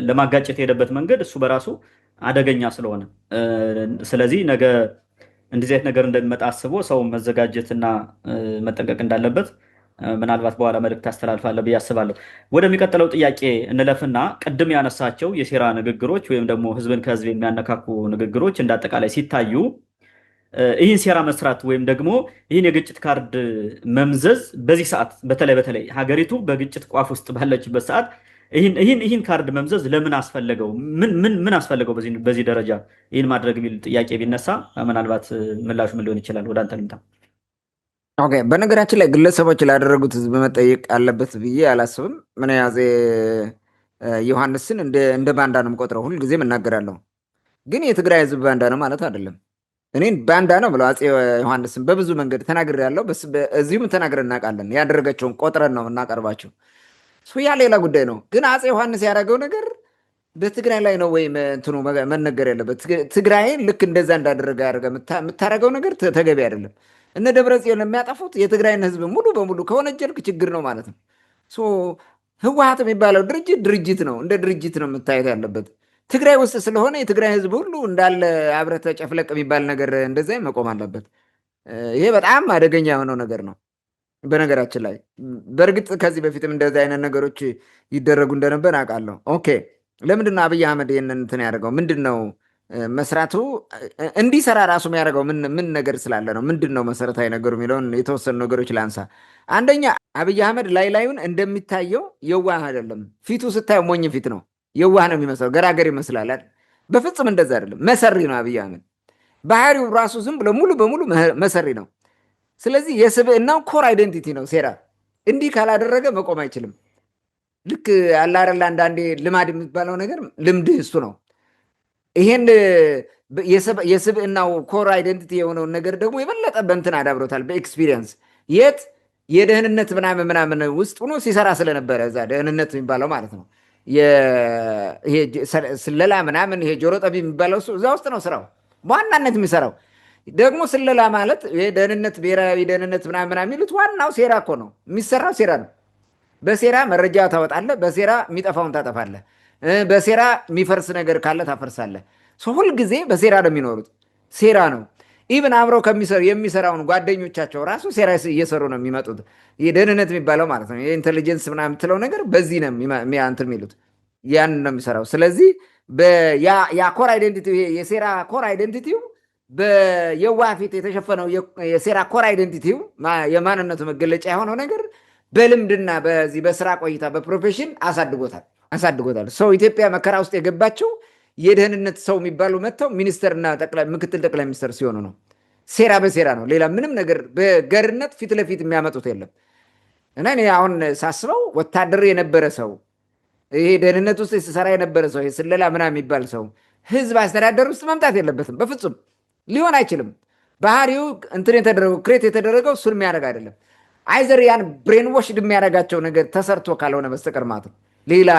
ለማጋጨት የሄደበት መንገድ እሱ በራሱ አደገኛ ስለሆነ ስለዚህ ነገ እንደዚህ አይነት ነገር እንደሚመጣ አስቦ ሰው መዘጋጀትና መጠንቀቅ እንዳለበት ምናልባት በኋላ መልእክት አስተላልፋለሁ ብዬ አስባለሁ። ወደሚቀጥለው ጥያቄ እንለፍና ቅድም ያነሳቸው የሴራ ንግግሮች ወይም ደግሞ ህዝብን ከህዝብ የሚያነካኩ ንግግሮች እንዳጠቃላይ ሲታዩ ይህን ሴራ መስራት ወይም ደግሞ ይህን የግጭት ካርድ መምዘዝ በዚህ ሰዓት በተለይ ሀገሪቱ በግጭት ቋፍ ውስጥ ባለችበት ሰዓት ይህን ካርድ መምዘዝ ለምን አስፈለገው? ምን አስፈለገው በዚህ ደረጃ ይህን ማድረግ የሚል ጥያቄ ቢነሳ ምናልባት ምላሹ ምን ሊሆን ይችላል? ወደ አንተ ልምጣ። ኦኬ፣ በነገራችን ላይ ግለሰቦች ላደረጉት ህዝብ መጠየቅ አለበት ብዬ አላስብም። ምን አፄ ዮሐንስን እንደ ባንዳ ነው የምቆጥረው፣ ሁልጊዜም እናገራለሁ። ግን የትግራይ ህዝብ ባንዳ ነው ማለት አይደለም። እኔን ባንዳ ነው ብለው አፄ ዮሐንስን በብዙ መንገድ ተናግሬያለሁ። እዚሁም ተናግረን እናውቃለን። ያደረጋቸውን ቆጥረን ነው እናቀርባቸው። ያ ሌላ ጉዳይ ነው። ግን አፄ ዮሐንስ ያደረገው ነገር በትግራይ ላይ ነው ወይም እንትኑ መነገር ያለበት። ትግራይን ልክ እንደዛ እንዳደረገ የምታደርገው ነገር ተገቢ አይደለም። እነ ደብረጽዮን የሚያጠፉት የትግራይን ህዝብ ሙሉ በሙሉ ከወነጀልክ ችግር ነው ማለት ነው። ህወሓት የሚባለው ድርጅት ነው፣ እንደ ድርጅት ነው የምታየት ያለበት። ትግራይ ውስጥ ስለሆነ የትግራይ ህዝብ ሁሉ እንዳለ አብረህ ተጨፍለቅ የሚባል ነገር እንደዛ መቆም አለበት። ይሄ በጣም አደገኛ የሆነው ነገር ነው። በነገራችን ላይ በእርግጥ ከዚህ በፊትም እንደዚህ አይነት ነገሮች ይደረጉ እንደነበር አውቃለሁ። ኦኬ፣ ለምንድነው አብይ አህመድ ይህንን እንትን ያደርገው? ምንድን ነው መስራቱ እንዲሰራ ራሱ የሚያደርገው ምን ነገር ስላለ ነው? ምንድን ነው መሰረታዊ ነገሩ የሚለውን የተወሰኑ ነገሮች ላንሳ። አንደኛ አብይ አህመድ ላዩን እንደሚታየው የዋህ አይደለም። ፊቱ ስታየው ሞኝ ፊት ነው፣ የዋህ ነው የሚመስለው፣ ገራገር ይመስላል። በፍጹም እንደዛ አይደለም። መሰሪ ነው አብይ አህመድ። ባህሪው ራሱ ዝም ብሎ ሙሉ በሙሉ መሰሪ ነው። ስለዚህ የስብዕናው ኮር አይደንቲቲ ነው ሴራ። እንዲህ ካላደረገ መቆም አይችልም። ልክ አላረላ አንዳንዴ ልማድ የሚባለው ነገር ልምድህ እሱ ነው። ይሄን የስብዕናው ኮር አይደንቲቲ የሆነውን ነገር ደግሞ የበለጠ በእንትን አዳብሮታል በኤክስፒሪየንስ የደህንነት ምናምን ውስጥ ሆኖ ሲሰራ ስለነበረ እዛ ደህንነት የሚባለው ማለት ነው። ይሄ ስለላ ምናምን ይሄ ጆሮ ጠቢ የሚባለው እዛ ውስጥ ነው ስራው በዋናነት የሚሰራው። ደግሞ ስለላ ማለት ደህንነት፣ ብሔራዊ ደህንነት ምናምን የሚሉት ዋናው ሴራ እኮ ነው። የሚሰራው ሴራ ነው። በሴራ መረጃ ታወጣለህ፣ በሴራ የሚጠፋውን ታጠፋለህ፣ በሴራ የሚፈርስ ነገር ካለ ታፈርሳለህ። ሁልጊዜ በሴራ ነው የሚኖሩት። ሴራ ነው። ኢቭን አብረው የሚሰራውን ጓደኞቻቸው ራሱ ሴራ እየሰሩ ነው የሚመጡት። የደህንነት የሚባለው ማለት ነው የኢንቴሊጀንስ ምናምን የምትለው ነገር በዚህ ነው እንትን የሚሉት፣ ያንን ነው የሚሰራው። ስለዚህ ኮር አይደንቲቲ የሴራ ኮር አይደንቲቲው በየዋህ ፊት የተሸፈነው የሴራ ኮር አይደንቲቲው የማንነቱ መገለጫ የሆነው ነገር በልምድና በዚህ በስራ ቆይታ በፕሮፌሽን አሳድጎታል። ሰው ኢትዮጵያ መከራ ውስጥ የገባቸው የደህንነት ሰው የሚባሉ መጥተው ሚኒስተርና ምክትል ጠቅላይ ሚኒስተር ሲሆኑ ነው። ሴራ በሴራ ነው። ሌላ ምንም ነገር በገርነት ፊት ለፊት የሚያመጡት የለም። እና እኔ አሁን ሳስበው ወታደር የነበረ ሰው ይሄ ደህንነት ውስጥ ሲሰራ የነበረ ሰው ይሄ ስለላ ምናምን የሚባል ሰው ህዝብ አስተዳደር ውስጥ መምጣት የለበትም። በፍጹም ሊሆን አይችልም። ባህሪው እንትን የተደረገው ክሬት የተደረገው እሱን የሚያደርግ አይደለም። አይዘር ያን ብሬን ዎሽድ የሚያደርጋቸው ነገር ተሰርቶ ካልሆነ በስተቀር ማለት ነው። ሌላ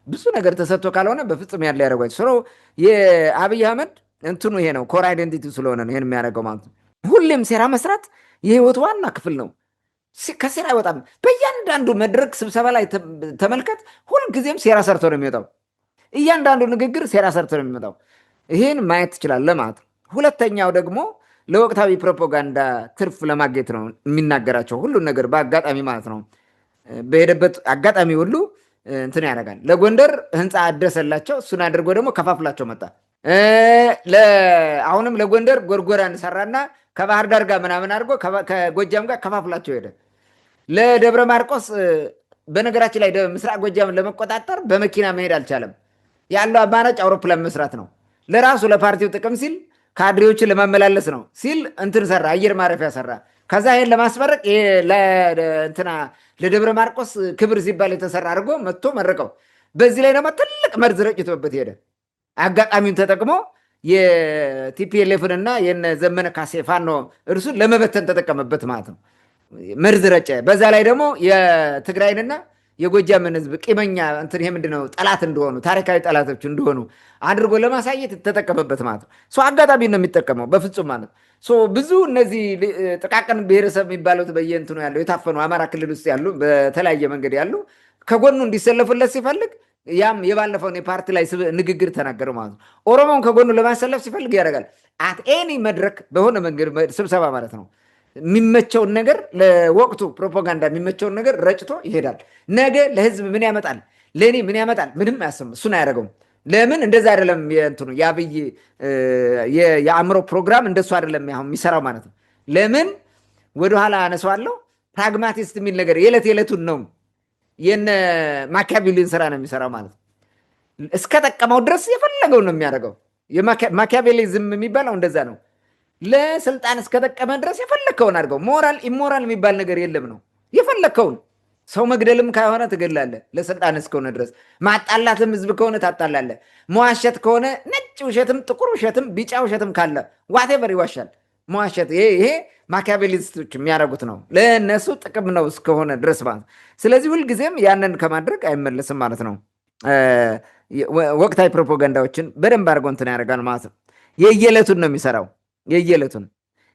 ብዙ ነገር ተሰርቶ ካልሆነ በፍጹም ያን ሊያደርጓቸው ስለ የአብይ አህመድ እንትኑ ይሄ ነው፣ ኮር አይደንቲቲ ስለሆነ ነው ይሄን የሚያደርገው ማለት ነው። ሁሌም ሴራ መስራት የህይወት ዋና ክፍል ነው። ከሴራ አይወጣም። በእያንዳንዱ መድረክ ስብሰባ ላይ ተመልከት፣ ሁልጊዜም ሴራ ሰርቶ ነው የሚወጣው። እያንዳንዱ ንግግር ሴራ ሰርቶ ነው የሚመጣው። ይሄን ማየት ትችላለህ ማለት ነው። ሁለተኛው ደግሞ ለወቅታዊ ፕሮፓጋንዳ ትርፍ ለማግኘት ነው የሚናገራቸው ሁሉን ነገር በአጋጣሚ ማለት ነው። በሄደበት አጋጣሚ ሁሉ እንትን ያደርጋል። ለጎንደር ህንፃ አደሰላቸው፣ እሱን አድርጎ ደግሞ ከፋፍላቸው መጣ። አሁንም ለጎንደር ጎርጎራን ሰራና ከባህር ዳር ጋር ምናምን አድርጎ ከጎጃም ጋር ከፋፍላቸው ሄደ። ለደብረ ማርቆስ በነገራችን ላይ ምስራቅ ጎጃምን ለመቆጣጠር በመኪና መሄድ አልቻለም። ያለው አማራጭ አውሮፕላን መስራት ነው። ለራሱ ለፓርቲው ጥቅም ሲል ካድሬዎችን ለማመላለስ ነው ሲል እንትን ሰራ፣ አየር ማረፊያ ሰራ። ከዛ ይሄን ለማስመረቅ ለደብረ ማርቆስ ክብር ሲባል የተሰራ አድርጎ መጥቶ መረቀው። በዚህ ላይ ደግሞ ትልቅ መርዝ ረጭቶበት ሄደ። አጋጣሚውን ተጠቅሞ የቲፒኤልኤፍንና የነ ዘመነ ካሴ ፋኖ እርሱን ለመበተን ተጠቀመበት ማለት ነው። መርዝ ረጨ። በዛ ላይ ደግሞ የትግራይንና የጎጃምን ህዝብ ቂመኛ እንትን ይሄ ምንድነው ጠላት እንደሆኑ ታሪካዊ ጠላቶች እንደሆኑ አድርጎ ለማሳየት ተጠቀመበት ማለት ነው። አጋጣሚ ነው የሚጠቀመው በፍጹም ማለት ብዙ እነዚህ ጥቃቅን ብሔረሰብ የሚባሉት በየእንትኑ ያለው የታፈኑ አማራ ክልል ውስጥ ያሉ በተለያየ መንገድ ያሉ ከጎኑ እንዲሰለፉለት ሲፈልግ ያም የባለፈውን የፓርቲ ላይ ንግግር ተናገረው ማለት ነው። ኦሮሞውን ከጎኑ ለማሰለፍ ሲፈልግ ያደርጋል። አት ኤኒ መድረክ በሆነ መንገድ ስብሰባ ማለት ነው የሚመቸውን ነገር ለወቅቱ ፕሮፓጋንዳ የሚመቸውን ነገር ረጭቶ ይሄዳል። ነገ ለህዝብ ምን ያመጣል፣ ለእኔ ምን ያመጣል፣ ምንም አያስብም። እሱን አያደርገውም። ለምን እንደዛ አይደለም። የእንትኑ የአብይ የአእምሮ ፕሮግራም እንደሱ አይደለም የሚሰራው ማለት ነው። ለምን ወደኋላ አነሳዋለሁ። ፕራግማቲስት የሚል ነገር የዕለት የዕለቱን ነው የነ ማኪያቬሊን ስራ ነው የሚሰራው ማለት ነው። እስከጠቀመው ድረስ የፈለገውን ነው የሚያደርገው። ማኪያቬሊዝም የሚባለው እንደዛ ነው። ለስልጣን እስከጠቀመ ድረስ የፈለግከውን አድርገው። ሞራል ኢሞራል የሚባል ነገር የለም ነው። የፈለግከውን ሰው መግደልም ከሆነ ትገላለህ፣ ለስልጣን እስከሆነ ድረስ። ማጣላትም ህዝብ ከሆነ ታጣላለህ። መዋሸት ከሆነ ነጭ ውሸትም ጥቁር ውሸትም ቢጫ ውሸትም ካለ ዋቴቨር ይዋሻል። መዋሸት ይሄ ማኪያቬሊስቶች የሚያደርጉት ነው። ለእነሱ ጥቅም ነው እስከሆነ ድረስ ማለት። ስለዚህ ሁልጊዜም ያንን ከማድረግ አይመለስም ማለት ነው። ወቅታዊ ፕሮፓጋንዳዎችን በደንብ አድርጎ እንትን ያደርጋል ማለት ነው። የየዕለቱን ነው የሚሰራው።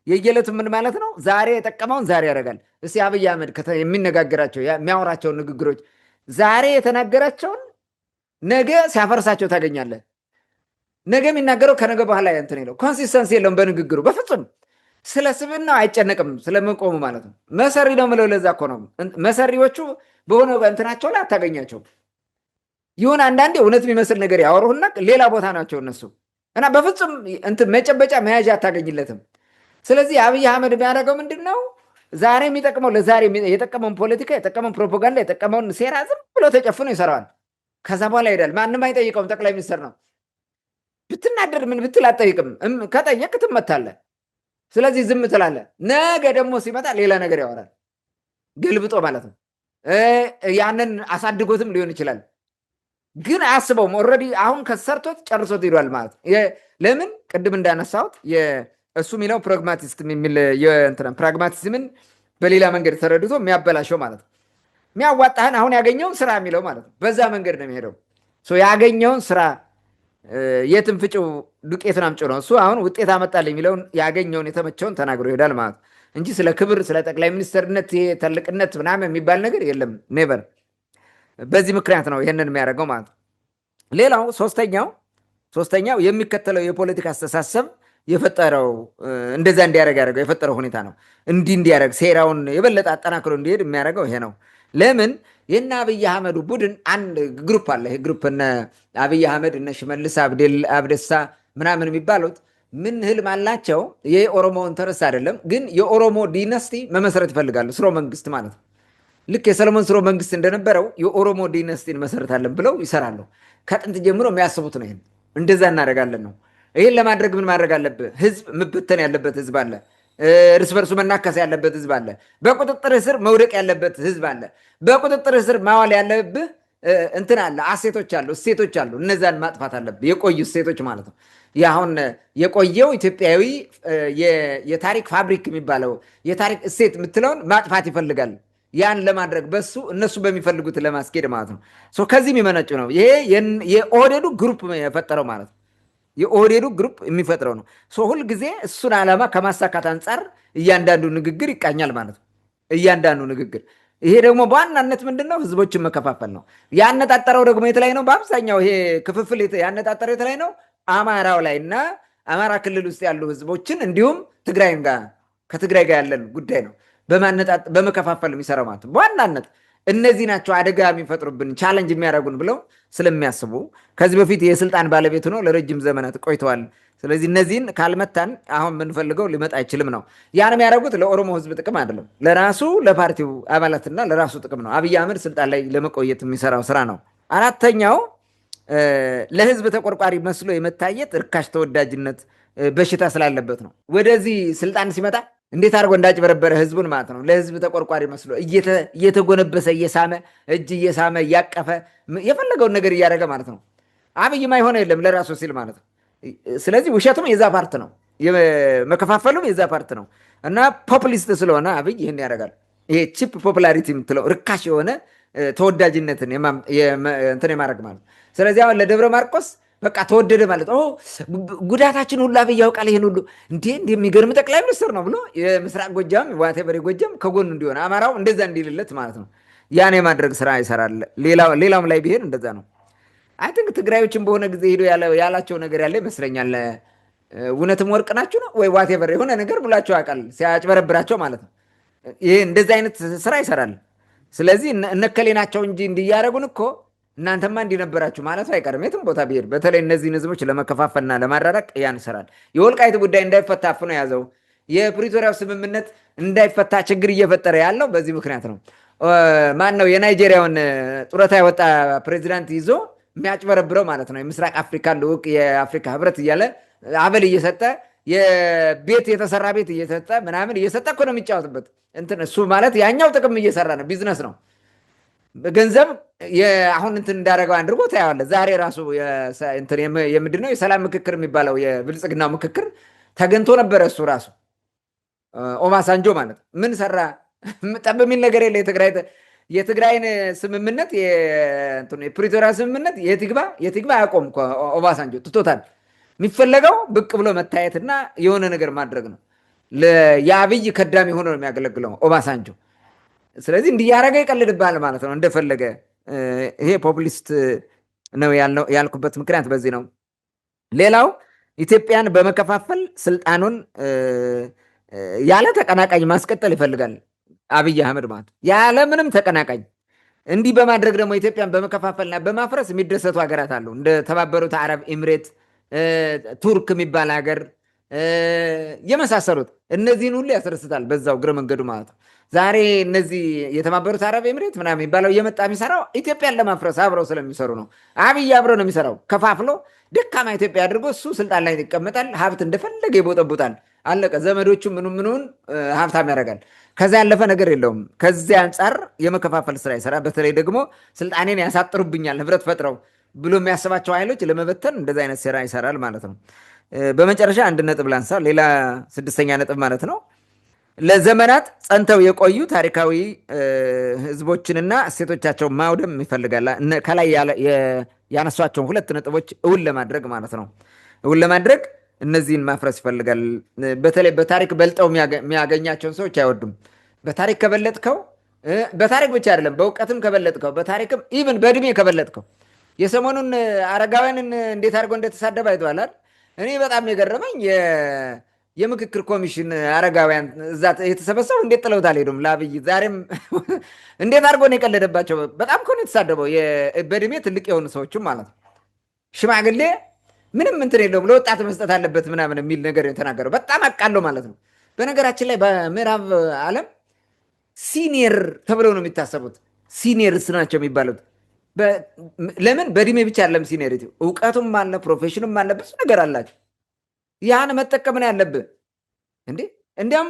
የየዕለቱን ምን ማለት ነው? ዛሬ የጠቀመውን ዛሬ ያደርጋል። እስኪ አብይ አህመድ የሚነጋገራቸው የሚያወራቸውን ንግግሮች ዛሬ የተናገራቸውን ነገ ሲያፈርሳቸው ታገኛለህ። ነገ የሚናገረው ከነገ በኋላ እንትን የለው፣ ኮንሲስተንሲ የለውም በንግግሩ በፍጹም። ስለ ስብዕናው አይጨነቅም፣ ስለመቆሙ ማለት ነው። መሰሪ ነው የምለው ለዛ እኮ ነው። መሰሪዎቹ በሆነ እንትናቸው ላይ አታገኛቸውም። ይሁን አንዳንዴ እውነት የሚመስል ነገር ያወሩህና ሌላ ቦታ ናቸው እነሱ እና በፍጹም እንትን መጨበጫ መያዣ አታገኝለትም። ስለዚህ አብይ አህመድ የሚያደርገው ምንድን ነው? ዛሬ የሚጠቅመው ለዛሬ የጠቀመውን ፖለቲካ የጠቀመውን ፕሮፓጋንዳ የጠቀመውን ሴራ ዝም ብሎ ተጨፍኖ ይሰራዋል። ከዛ በኋላ ይሄዳል። ማንም አይጠይቀውም። ጠቅላይ ሚኒስትር ነው። ብትናደድ ምን ብትል አትጠይቅም። ከጠየቅ ትመታለህ። ስለዚህ ዝም ትላለህ። ነገ ደግሞ ሲመጣ ሌላ ነገር ያወራል፣ ገልብጦ ማለት ነው። ያንን አሳድጎትም ሊሆን ይችላል፣ ግን አያስበውም። ኦልሬዲ አሁን ከሰርቶት ጨርሶት ሄዷል ማለት ነው። ለምን ቅድም እንዳነሳሁት እሱ የሚለው ፕራግማቲስት የሚል ፕራግማቲዝምን በሌላ መንገድ ተረድቶ የሚያበላሸው ማለት ነው። የሚያዋጣህን አሁን ያገኘውን ስራ የሚለው ማለት ነው። በዛ መንገድ ነው የሚሄደው። ያገኘውን ስራ የትም ፍጭው ዱቄትን አምጪው ነው። እሱ አሁን ውጤት አመጣል የሚለውን ያገኘውን የተመቸውን ተናግሮ ይሄዳል ማለት እንጂ ስለ ክብር ስለ ጠቅላይ ሚኒስትርነት ትልቅነት ምናምን የሚባል ነገር የለም። ኔቨር። በዚህ ምክንያት ነው ይህንን የሚያደርገው ማለት ነው። ሌላው ሶስተኛው የሚከተለው የፖለቲካ አስተሳሰብ የፈጠረው እንደዛ እንዲያደርግ ያደረገው የፈጠረው ሁኔታ ነው። እንዲያደርግ ሴራውን የበለጠ አጠናክሮ እንዲሄድ የሚያደርገው ይሄ ነው። ለምን የእነ አብይ አህመዱ ቡድን አንድ ግሩፕ አለ። ይሄ ግሩፕ እነ አብይ አህመድ እነ ሽመልስ አብደሳ ምናምን የሚባሉት ምን ህልም አላቸው? የኦሮሞ ኢንተረስት አይደለም፣ ግን የኦሮሞ ዲነስቲ መመስረት ይፈልጋሉ። ስርወ መንግስት ማለት ነው። ልክ የሰለሞን ስርወ መንግስት እንደነበረው የኦሮሞ ዲነስቲን መሰረታለን ብለው ይሰራሉ። ከጥንት ጀምሮ የሚያስቡት ነው። ይሄን እንደዛ እናደርጋለን ነው። ይህን ለማድረግ ምን ማድረግ አለብህ? ህዝብ መበተን ያለበት ህዝብ አለ። እርስ በርሱ መናከስ ያለበት ህዝብ አለ። በቁጥጥር ስር መውደቅ ያለበት ህዝብ አለ። በቁጥጥር ስር ማዋል ያለብህ እንትን አለ፣ እሴቶች አሉ። እነዛን ማጥፋት አለብህ። የቆዩ እሴቶች ማለት ነው። አሁን የቆየው ኢትዮጵያዊ የታሪክ ፋብሪክ የሚባለው የታሪክ እሴት የምትለውን ማጥፋት ይፈልጋል። ያን ለማድረግ እነሱ በሚፈልጉት ለማስኬድ ማለት ነው። ከዚህ የሚመነጩ ነው። ይሄ የኦህዴዱ ግሩፕ የፈጠረው ማለት ነው። የኦህዴዱ ግሩፕ የሚፈጥረው ነው። ሁልጊዜ እሱን ዓላማ ከማሳካት አንጻር እያንዳንዱ ንግግር ይቃኛል ማለት ነው። እያንዳንዱ ንግግር ይሄ ደግሞ በዋናነት ምንድነው? ህዝቦችን መከፋፈል ነው። ያነጣጠረው ደግሞ የት ላይ ነው? በአብዛኛው ይሄ ክፍፍል ያነጣጠረው የት ላይ ነው? አማራው ላይ እና አማራ ክልል ውስጥ ያሉ ህዝቦችን እንዲሁም ከትግራይ ጋር ያለን ጉዳይ ነው በመከፋፈል የሚሰራው ማለት ነው። በዋናነት እነዚህ ናቸው አደጋ የሚፈጥሩብን ቻለንጅ የሚያደርጉን ብለው ስለሚያስቡ ከዚህ በፊት የስልጣን ባለቤት ሆነው ለረጅም ዘመናት ቆይተዋል። ስለዚህ እነዚህን ካልመታን አሁን የምንፈልገው ሊመጣ አይችልም ነው። ያን የሚያደርጉት ለኦሮሞ ህዝብ ጥቅም አይደለም፣ ለራሱ ለፓርቲው አባላትና ለራሱ ጥቅም ነው። አብይ አህመድ ስልጣን ላይ ለመቆየት የሚሰራው ስራ ነው። አራተኛው ለህዝብ ተቆርቋሪ መስሎ የመታየት እርካሽ ተወዳጅነት በሽታ ስላለበት ነው። ወደዚህ ስልጣን ሲመጣ እንዴት አድርጎ እንዳጭበረበረ ህዝቡን ማለት ነው። ለህዝብ ተቆርቋሪ መስሎ እየተጎነበሰ እየሳመ እጅ እየሳመ እያቀፈ የፈለገውን ነገር እያደረገ ማለት ነው። አብይ ማይሆነ የለም ለራሱ ሲል ማለት ነው። ስለዚህ ውሸቱም የዛ ፓርት ነው፣ መከፋፈሉም የዛ ፓርት ነው እና ፖፑሊስት ስለሆነ አብይ ይህን ያደርጋል። ይሄ ቺፕ ፖፑላሪቲ የምትለው ርካሽ የሆነ ተወዳጅነትን እንትን የማድረግ ማለት ነው። ስለዚህ አሁን ለደብረ ማርቆስ በቃ ተወደደ ማለት ጉዳታችን ሁሉ አብይ ያውቃል። ይሄን ሁሉ እንዴ የሚገርም ጠቅላይ ሚኒስትር ነው ብሎ የምስራቅ ጎጃም ዋቴቨር ጎጃም ከጎኑ እንዲሆን አማራው እንደዛ እንዲልለት ማለት ነው። ያን የማድረግ ስራ ይሰራል። ሌላውም ላይ ቢሄድ እንደዛ ነው። አይ ቲንክ ትግራዮችን በሆነ ጊዜ ሄዶ ያላቸው ነገር ያለ ይመስለኛል። እውነትም ወርቅ ናችሁ ነው ወይ ዋቴቨር የሆነ ነገር ብላቸው ያውቃል፣ ሲያጭበረብራቸው ማለት ነው። ይሄ እንደዚህ አይነት ስራ ይሰራል። ስለዚህ እነከሌ ናቸው እንጂ እንዲያደረጉን እኮ እናንተማ እንዲነበራችሁ ማለቱ አይቀርም የትም ቦታ ብሄድ። በተለይ እነዚህን ህዝቦች ለመከፋፈልና ለማራራቅ ያን ይሰራል። የወልቃይት ጉዳይ እንዳይፈታ አፍኖ የያዘው የፕሪቶሪያው ስምምነት እንዳይፈታ ችግር እየፈጠረ ያለው በዚህ ምክንያት ነው። ማን ነው የናይጄሪያውን ጡረታ የወጣ ፕሬዚዳንት ይዞ የሚያጭበረብረው ማለት ነው። የምስራቅ አፍሪካ ልዑክ የአፍሪካ ህብረት እያለ አበል እየሰጠ የቤት የተሰራ ቤት እየሰጠ ምናምን እየሰጠ እኮ ነው የሚጫወትበት። እንትን እሱ ማለት ያኛው ጥቅም እየሰራ ነው፣ ቢዝነስ ነው። ገንዘብ አሁን እንትን እንዳደረገው አድርጎ ታየዋለህ። ዛሬ ራሱ የምንድን ነው የሰላም ምክክር የሚባለው የብልጽግናው ምክክር ተገንቶ ነበረ። እሱ ራሱ ኦባሳንጆ ማለት ምን ሰራ? ጠብ የሚል ነገር የለ። የትግራይን ስምምነት የፕሪቶሪያ ስምምነት የትግባ አያቆም ኦባሳንጆ ትቶታል። የሚፈለገው ብቅ ብሎ መታየትና የሆነ ነገር ማድረግ ነው። የአብይ ከዳሚ ሆኖ ነው የሚያገለግለው ኦባሳንጆ። ስለዚህ እንዲያረገ ይቀልድብሃል ማለት ነው እንደፈለገ። ይሄ ፖፑሊስት ነው ያልኩበት ምክንያት በዚህ ነው። ሌላው ኢትዮጵያን በመከፋፈል ስልጣኑን ያለ ተቀናቃኝ ማስቀጠል ይፈልጋል አብይ አህመድ ማለት ያለ ምንም ተቀናቃኝ። እንዲህ በማድረግ ደግሞ ኢትዮጵያን በመከፋፈልና በማፍረስ የሚደሰቱ ሀገራት አሉ፣ እንደ ተባበሩት አረብ ኤምሬት፣ ቱርክ የሚባል ሀገር የመሳሰሉት። እነዚህን ሁሉ ያስደስታል በዛው እግረ መንገዱ ማለት ነው። ዛሬ እነዚህ የተባበሩት አረብ ኤምሬት ምናምን የሚባለው እየመጣ የሚሰራው ኢትዮጵያን ለማፍረስ አብረው ስለሚሰሩ ነው። አብይ አብሮ ነው የሚሰራው፣ ከፋፍሎ ደካማ ኢትዮጵያ አድርጎ እሱ ስልጣን ላይ ይቀመጣል። ሀብት እንደፈለገ ይቦጠቡጣል። አለቀ። ዘመዶቹ ምኑን ሀብታም ያደርጋል። ከዛ ያለፈ ነገር የለውም። ከዚህ አንጻር የመከፋፈል ስራ ይሰራ። በተለይ ደግሞ ስልጣኔን ያሳጥሩብኛል ህብረት ፈጥረው ብሎ የሚያስባቸው ኃይሎች ለመበተን እንደዚ አይነት ስራ ይሰራል ማለት ነው። በመጨረሻ አንድ ነጥብ ላንሳ፣ ሌላ ስድስተኛ ነጥብ ማለት ነው። ለዘመናት ጸንተው የቆዩ ታሪካዊ ህዝቦችንና እሴቶቻቸውን ማውደም ይፈልጋል። ከላይ ያነሷቸውን ሁለት ነጥቦች እውን ለማድረግ ማለት ነው። እውን ለማድረግ እነዚህን ማፍረስ ይፈልጋል። በተለይ በታሪክ በልጠው የሚያገኛቸውን ሰዎች አይወዱም። በታሪክ ከበለጥከው፣ በታሪክ ብቻ አይደለም በእውቀትም ከበለጥከው፣ በታሪክም ኢቭን በእድሜ ከበለጥከው። የሰሞኑን አረጋውያንን እንዴት አድርገው እንደተሳደበ አይተዋል። እኔ በጣም የገረመኝ የምክክር ኮሚሽን አረጋውያን እዛ የተሰበሰቡ እንዴት ጥለውት አልሄዱም ለአብይ። ዛሬም እንዴት አድርጎ ነው የቀለደባቸው። በጣም እኮ ነው የተሳደበው። በእድሜ ትልቅ የሆኑ ሰዎችም ማለት ነው። ሽማግሌ ምንም እንትን የለውም ለወጣት መስጠት አለበት ምናምን የሚል ነገር የተናገረው በጣም አቃለው ማለት ነው። በነገራችን ላይ በምዕራብ ዓለም ሲኒየር ተብለው ነው የሚታሰቡት። ሲኒየርስ ናቸው የሚባሉት። ለምን? በእድሜ ብቻ አይደለም ሲኒየሪቲ፣ እውቀቱም አለ፣ ፕሮፌሽንም አለ፣ ብዙ ነገር አላቸው። ያን መጠቀም ነው ያለብህ እንዴ። እንዲያውም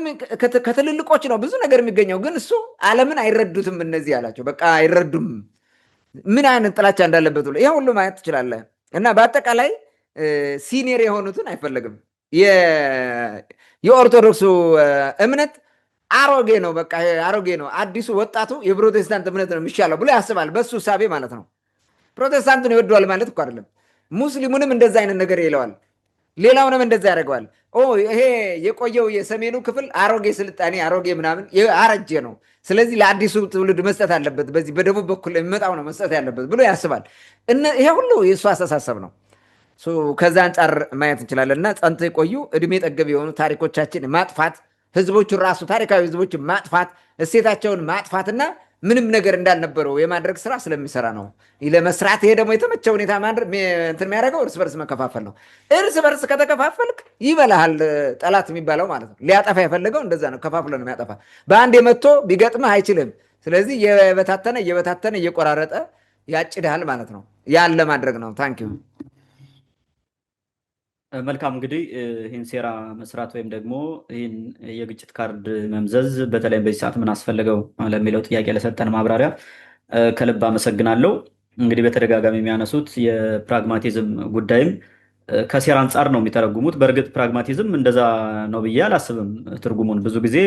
ከትልልቆች ነው ብዙ ነገር የሚገኘው። ግን እሱ ዓለምን አይረዱትም እነዚህ አላቸው። በቃ አይረዱም ምን አይነት ጥላቻ እንዳለበት ብሎ ይህ ሁሉ ማየት ትችላለህ። እና በአጠቃላይ ሲኒየር የሆኑትን አይፈለግም። የኦርቶዶክሱ እምነት አሮጌ ነው፣ በቃ አሮጌ ነው። አዲሱ ወጣቱ የፕሮቴስታንት እምነት ነው የሚሻለው ብሎ ያስባል። በሱ እሳቤ ማለት ነው። ፕሮቴስታንቱን ይወደዋል ማለት እኮ አይደለም። ሙስሊሙንም እንደዛ አይነት ነገር ይለዋል። ሌላውንም እንደዛ ያደርገዋል። ይሄ የቆየው የሰሜኑ ክፍል አሮጌ ስልጣኔ አሮጌ ምናምን አረጀ ነው። ስለዚህ ለአዲሱ ትውልድ መስጠት አለበት፣ በዚህ በደቡብ በኩል የሚመጣው ነው መስጠት ያለበት ብሎ ያስባል። ይሄ ሁሉ የእሱ አስተሳሰብ ነው። ከዛ አንጻር ማየት እንችላለን። እና ጸንተው የቆዩ እድሜ ጠገብ የሆኑ ታሪኮቻችን ማጥፋት፣ ህዝቦቹን ራሱ ታሪካዊ ህዝቦችን ማጥፋት፣ እሴታቸውን ማጥፋትና ምንም ነገር እንዳልነበረው የማድረግ ስራ ስለሚሰራ ነው ለመስራት። ይሄ ደግሞ የተመቸ ሁኔታ እንትን የሚያደርገው እርስ በርስ መከፋፈል ነው። እርስ በርስ ከተከፋፈልክ ይበላሃል ጠላት የሚባለው ማለት ነው። ሊያጠፋ የፈለገው እንደዛ ነው፣ ከፋፍሎ ነው የሚያጠፋ። በአንድ መጥቶ ቢገጥምህ አይችልም። ስለዚህ እየበታተነ እየቆራረጠ ያጭድሃል ማለት ነው። ያን ለማድረግ ነው። ታንኪዩ። መልካም። እንግዲህ ይህን ሴራ መስራት ወይም ደግሞ ይህን የግጭት ካርድ መምዘዝ በተለይም በዚህ ሰዓት ምን አስፈለገው ለሚለው ጥያቄ ለሰጠን ማብራሪያ ከልብ አመሰግናለሁ። እንግዲህ በተደጋጋሚ የሚያነሱት የፕራግማቲዝም ጉዳይም ከሴራ አንጻር ነው የሚተረጉሙት። በእርግጥ ፕራግማቲዝም እንደዛ ነው ብዬ አላስብም። ትርጉሙን ብዙ ጊዜ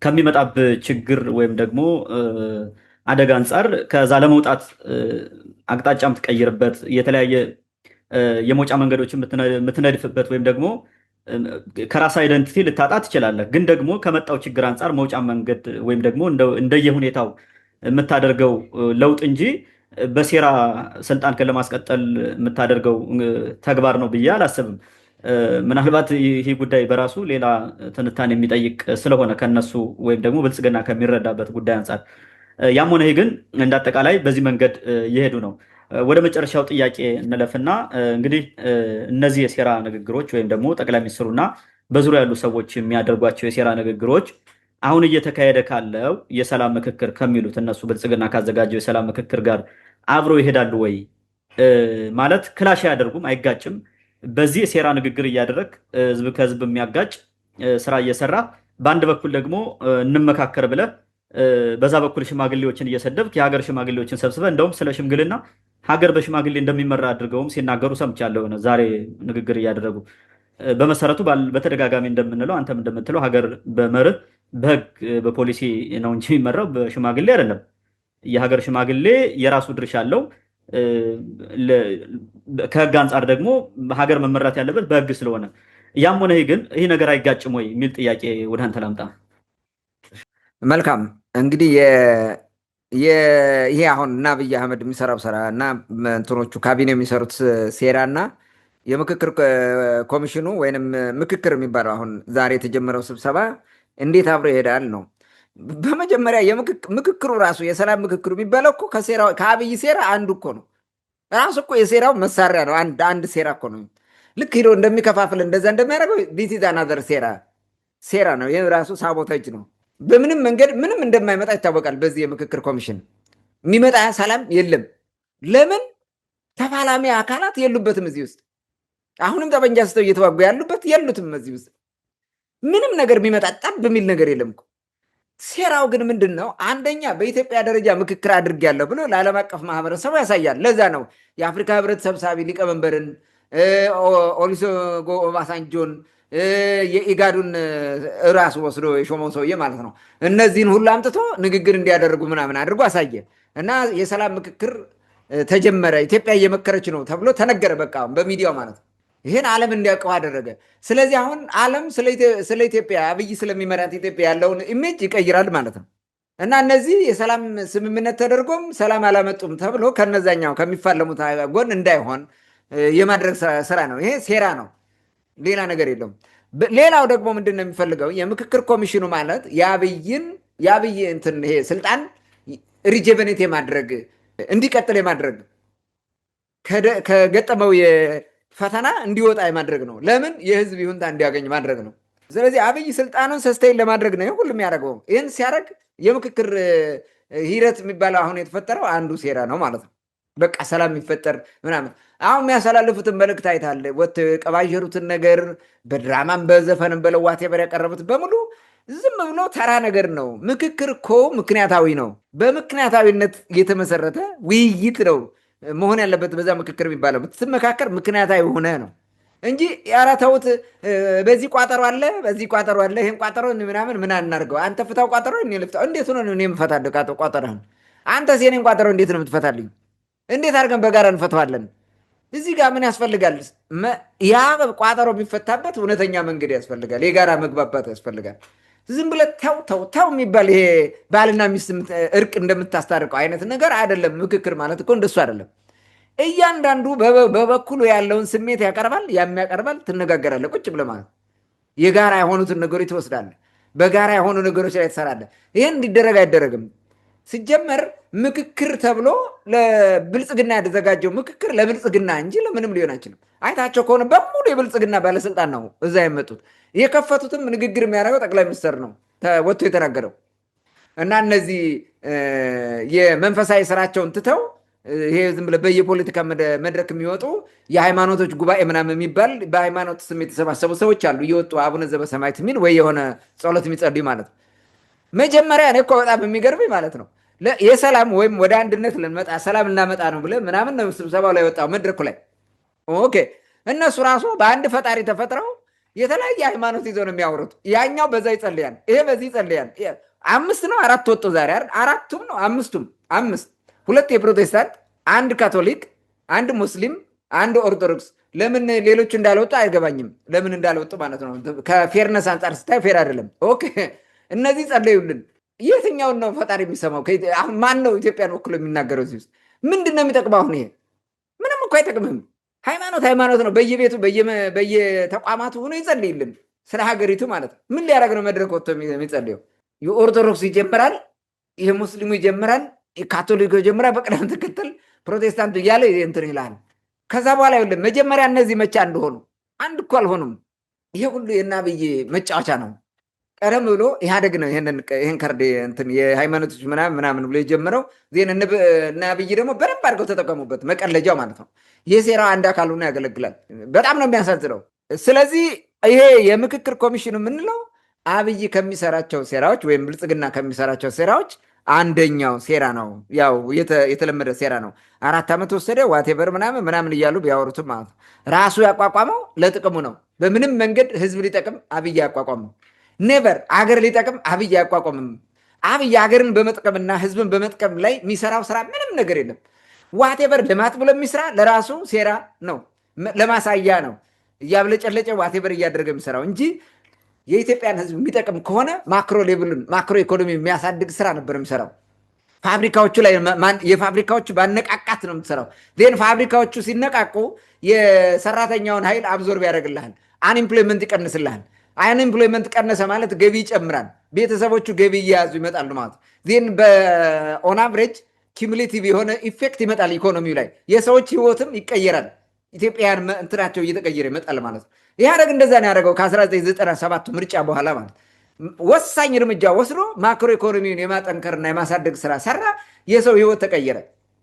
ከሚመጣብህ ችግር ወይም ደግሞ አደጋ አንጻር ከዛ ለመውጣት አቅጣጫ የምትቀይርበት የተለያየ የመውጫ መንገዶች የምትነድፍበት ወይም ደግሞ ከራስ አይደንቲቲ ልታጣ ትችላለህ። ግን ደግሞ ከመጣው ችግር አንጻር መውጫ መንገድ ወይም ደግሞ እንደየሁኔታው የምታደርገው ለውጥ እንጂ በሴራ ስልጣንህን ለማስቀጠል የምታደርገው ተግባር ነው ብዬ አላስብም። ምናልባት ይህ ጉዳይ በራሱ ሌላ ትንታኔ የሚጠይቅ ስለሆነ ከነሱ ወይም ደግሞ ብልጽግና ከሚረዳበት ጉዳይ አንጻር፣ ያም ሆነ ይህ ግን እንዳጠቃላይ በዚህ መንገድ እየሄዱ ነው። ወደ መጨረሻው ጥያቄ እንለፍና እንግዲህ እነዚህ የሴራ ንግግሮች ወይም ደግሞ ጠቅላይ ሚኒስትሩና በዙሪያ ያሉ ሰዎች የሚያደርጓቸው የሴራ ንግግሮች አሁን እየተካሄደ ካለው የሰላም ምክክር ከሚሉት እነሱ ብልጽግና ካዘጋጀው የሰላም ምክክር ጋር አብረው ይሄዳሉ ወይ? ማለት ክላሽ አያደርጉም፣ አይጋጭም። በዚህ የሴራ ንግግር እያደረግ ህዝብ ከህዝብ የሚያጋጭ ስራ እየሰራ በአንድ በኩል ደግሞ እንመካከር ብለህ በዛ በኩል ሽማግሌዎችን እየሰደብክ የሀገር ሽማግሌዎችን ሰብስበህ እንደውም ስለ ሽምግልና ሀገር በሽማግሌ እንደሚመራ አድርገውም ሲናገሩ ሰምቻለሁ። ዛሬ ንግግር እያደረጉ በመሰረቱ በተደጋጋሚ እንደምንለው አንተም እንደምትለው ሀገር በመርህ በህግ በፖሊሲ ነው እንጂ የሚመራው በሽማግሌ አይደለም። የሀገር ሽማግሌ የራሱ ድርሻ አለው። ከህግ አንጻር ደግሞ ሀገር መመራት ያለበት በህግ ስለሆነ፣ ያም ሆነ ግን ይህ ነገር አይጋጭም ወይ የሚል ጥያቄ ወደ አንተ ላምጣ። መልካም እንግዲህ ይሄ አሁን እና አብይ አህመድ የሚሰራው ስራ እና እንትኖቹ ካቢኔ የሚሰሩት ሴራ እና የምክክር ኮሚሽኑ ወይንም ምክክር የሚባለው አሁን ዛሬ የተጀመረው ስብሰባ እንዴት አብሮ ይሄዳል ነው። በመጀመሪያ ምክክሩ ራሱ የሰላም ምክክሩ የሚባለው እኮ ከአብይ ሴራ አንዱ እኮ ነው። ራሱ እኮ የሴራው መሳሪያ ነው። አንድ ሴራ እኮ ነው። ልክ ሂዶ እንደሚከፋፍል እንደዛ እንደሚያደርገው ዲስ ኢዝ አናዘር ሴራ ነው። ይህ ራሱ ሳቦታጅ ነው። በምንም መንገድ ምንም እንደማይመጣ ይታወቃል። በዚህ የምክክር ኮሚሽን የሚመጣ ሰላም የለም። ለምን? ተፋላሚ አካላት የሉበትም እዚህ ውስጥ። አሁንም ጠበንጃ ስተው እየተዋጉ ያሉበት የሉትም እዚህ ውስጥ። ምንም ነገር የሚመጣ ጠብ የሚል ነገር የለም እኮ። ሴራው ግን ምንድን ነው? አንደኛ በኢትዮጵያ ደረጃ ምክክር አድርጌያለሁ ብሎ ለዓለም አቀፍ ማህበረሰቡ ያሳያል። ለዛ ነው የአፍሪካ ህብረት ሰብሳቢ ሊቀመንበርን ኦሉሴጉን ኦባሳንጆን የኢጋዱን ራሱ ወስዶ የሾመው ሰውዬ ማለት ነው። እነዚህን ሁሉ አምጥቶ ንግግር እንዲያደርጉ ምናምን አድርጎ አሳየ እና የሰላም ምክክር ተጀመረ። ኢትዮጵያ እየመከረች ነው ተብሎ ተነገረ። በቃ በሚዲያው ማለት ነው። ይህን ዓለም እንዲያውቀው አደረገ። ስለዚህ አሁን ዓለም ስለ ኢትዮጵያ አብይ ስለሚመራት ኢትዮጵያ ያለውን ኢሜጅ ይቀይራል ማለት ነው እና እነዚህ የሰላም ስምምነት ተደርጎም ሰላም አላመጡም ተብሎ ከነዛኛው ከሚፋለሙት ጎን እንዳይሆን የማድረግ ስራ ነው። ይሄ ሴራ ነው፣ ሌላ ነገር የለውም። ሌላው ደግሞ ምንድን ነው የሚፈልገው? የምክክር ኮሚሽኑ ማለት የአብይ እንትን ይሄ ስልጣን ሪጀቨኔት የማድረግ እንዲቀጥል የማድረግ ከገጠመው ፈተና እንዲወጣ የማድረግ ነው። ለምን? የህዝብ ይሁንታ እንዲያገኝ ማድረግ ነው። ስለዚህ አብይ ስልጣኑን ሰስቴን ለማድረግ ነው ይህ ሁሉም ያደረገው። ይህን ሲያደርግ የምክክር ሂደት የሚባለው አሁን የተፈጠረው አንዱ ሴራ ነው ማለት ነው። በቃ ሰላም የሚፈጠር ምናምን አሁን የሚያስተላልፉትን መልእክት አይታለ ወጥተው የቀባዠሩትን ነገር በድራማም በዘፈንም በለዋት በር ያቀረቡት በሙሉ ዝም ብሎ ተራ ነገር ነው። ምክክር እኮ ምክንያታዊ ነው። በምክንያታዊነት የተመሰረተ ውይይት ነው መሆን ያለበት። በዛ ምክክር የሚባለው ብትመካከር ምክንያታዊ ሆነ ነው እንጂ ኧረ ተውት፣ በዚህ ቋጠሮ አለ በዚህ ቋጠሮ አለ፣ ይህን ቋጠሮ ምናምን ምን እናድርገው? አንተ ፍታው ቋጠሮ እኔ ልፍታው። እንዴት ሆነ እኔ የምፈታልህ ቋጠሮህን? አንተስ የኔን ቋጠሮ እንዴት ነው የምትፈታልኝ? እንዴት አድርገን በጋራ እንፈተዋለን? እዚህ ጋር ምን ያስፈልጋል? ያ ቋጠሮ የሚፈታበት እውነተኛ መንገድ ያስፈልጋል። የጋራ መግባባት ያስፈልጋል። ዝም ብለህ ተው የሚባል ይሄ ባልና ሚስት እርቅ እንደምታስታርቀው አይነት ነገር አይደለም። ምክክር ማለት እኮ እንደሱ አይደለም። እያንዳንዱ በበኩሉ ያለውን ስሜት ያቀርባል፣ ያቀርባል። ትነጋገራለህ ቁጭ ብለህ ማለት የጋራ የሆኑትን ነገሮች ትወስዳለህ። በጋራ የሆኑ ነገሮች ላይ ትሰራለህ። ይህን እንዲደረግ አይደረግም። ሲጀመር ምክክር ተብሎ ለብልጽግና የተዘጋጀው ምክክር ለብልጽግና እንጂ ለምንም ሊሆን አይችልም። አይታቸው ከሆነ በሙሉ የብልጽግና ባለስልጣን ነው እዛ የመጡት። የከፈቱትም ንግግር የሚያደርገው ጠቅላይ ሚኒስትር ነው ወጥቶ የተናገረው እና እነዚህ የመንፈሳዊ ስራቸውን ትተው ይሄ ዝም ብለህ በየፖለቲካ መድረክ የሚወጡ የሃይማኖቶች ጉባኤ ምናምን የሚባል በሃይማኖት ስም የተሰባሰቡ ሰዎች አሉ። እየወጡ አቡነ ዘበሰማያት የሚል ወይ የሆነ ጸሎት የሚጸልዩ ማለት ነው። መጀመሪያ እኔ እኮ በጣም የሚገርመኝ ማለት ነው የሰላም ወይም ወደ አንድነት ልንመጣ ሰላም ልናመጣ ነው ብለህ ምናምን ነው ስብሰባው ላይ ወጣው መድረኩ ላይ ኦኬ። እነሱ ራሱ በአንድ ፈጣሪ ተፈጥረው የተለያየ ሃይማኖት ይዘው ነው የሚያወሩት። ያኛው በዛ ይጸልያል፣ ይሄ በዚህ ይጸልያል። 5 ነው 4 ወጡ ዛሬ አይደል? 4ቱም ነው 5ቱም 5 2 የፕሮቴስታንት፣ 1 ካቶሊክ፣ 1 ሙስሊም፣ 1 ኦርቶዶክስ። ለምን ሌሎቹ እንዳልወጡ አይገባኝም። ለምን እንዳልወጡ ማለት ነው። ከፌርነስ አንጻር ስታይ ፌር አይደለም። ኦኬ እነዚህ ጸለዩልን። የትኛውን ነው ፈጣሪ የሚሰማው? አሁን ማን ነው ኢትዮጵያን ወክሎ የሚናገረው? እዚህ ውስጥ ምንድን ነው የሚጠቅመው? አሁን ይሄ ምንም እኮ አይጠቅምህም። ሃይማኖት ነው። በየቤቱ በየተቋማቱ ሆኖ ይጸልይልን ስለ ሀገሪቱ ማለት ነው። ምን ሊያደርግ ነው መድረክ ወጥቶ የሚጸልየው? የኦርቶዶክስ ይጀምራል፣ ይሄ ሙስሊሙ ይጀምራል፣ ካቶሊኩ ይጀምራል፣ በቅደም ተከተል ፕሮቴስታንቱ እያለ እንትን ይላል። ከዛ በኋላ ይኸውልህ መጀመሪያ እነዚህ መቼ እንደሆኑ አንድ እኮ አልሆኑም። ይሄ ሁሉ የአብይ መጫወቻ ነው። ቀደም ብሎ ኢህአዴግ ነው ይህን ከርድ እንትን የሃይማኖቶች ምናምን ብሎ የጀመረው ዜን እና አብይ ደግሞ በደንብ አድርገው ተጠቀሙበት። መቀለጃው ማለት ነው። የሴራው አንድ አካል ሆኖ ያገለግላል። በጣም ነው የሚያሳዝነው። ስለዚህ ይሄ የምክክር ኮሚሽኑ የምንለው አብይ ከሚሰራቸው ሴራዎች ወይም ብልጽግና ከሚሰራቸው ሴራዎች አንደኛው ሴራ ነው። ያው የተለመደ ሴራ ነው። 4 ዓመት ወሰደ ዋቴቨር ምናምን እያሉ ቢያወሩትም ማለት ነው። ራሱ ያቋቋመው ለጥቅሙ ነው። በምንም መንገድ ህዝብ ሊጠቅም አብይ ያቋቋመው ኔቨር አገር ሊጠቅም አብይ አያቋቋምም። አብይ አገርን በመጥቀምና ህዝብን በመጥቀም ላይ የሚሰራው ስራ ምንም ነገር የለም። ዋቴቨር ልማት ብሎ የሚሰራ ለራሱ ሴራ ነው፣ ለማሳያ ነው። እያብለጨለጨ ዋቴቨር እያደረገ የሚሰራው እንጂ የኢትዮጵያን ህዝብ የሚጠቅም ከሆነ ማክሮ ሌቭሉን ማክሮ ኢኮኖሚ የሚያሳድግ ስራ ነበር የሚሰራው። ፋብሪካዎቹ ላይ የፋብሪካዎቹ ባነቃቃት ነው የምትሰራው። ዜን ፋብሪካዎቹ ሲነቃቁ የሰራተኛውን ኃይል አብዞርብ ያደርግልሃል፣ አንኢምፕሎይመንት ይቀንስልሃል። አንኢምፕሎይመንት ቀነሰ ማለት ገቢ ይጨምራል። ቤተሰቦቹ ገቢ እየያዙ ይመጣሉ ማለት ዜን በኦን አቨሬጅ ኪሙሌቲቭ የሆነ ኢፌክት ይመጣል ኢኮኖሚው ላይ። የሰዎች ህይወትም ይቀየራል። ኢትዮጵያን እንትናቸው እየተቀየረ ይመጣል ማለት ነው። ኢህአዴግ እንደዛ ነው ያደረገው ከ1997 ምርጫ በኋላ ማለት ወሳኝ እርምጃ ወስዶ ማክሮ ኢኮኖሚውን የማጠንከርና የማሳደግ ስራ ሰራ። የሰው ህይወት ተቀየረ።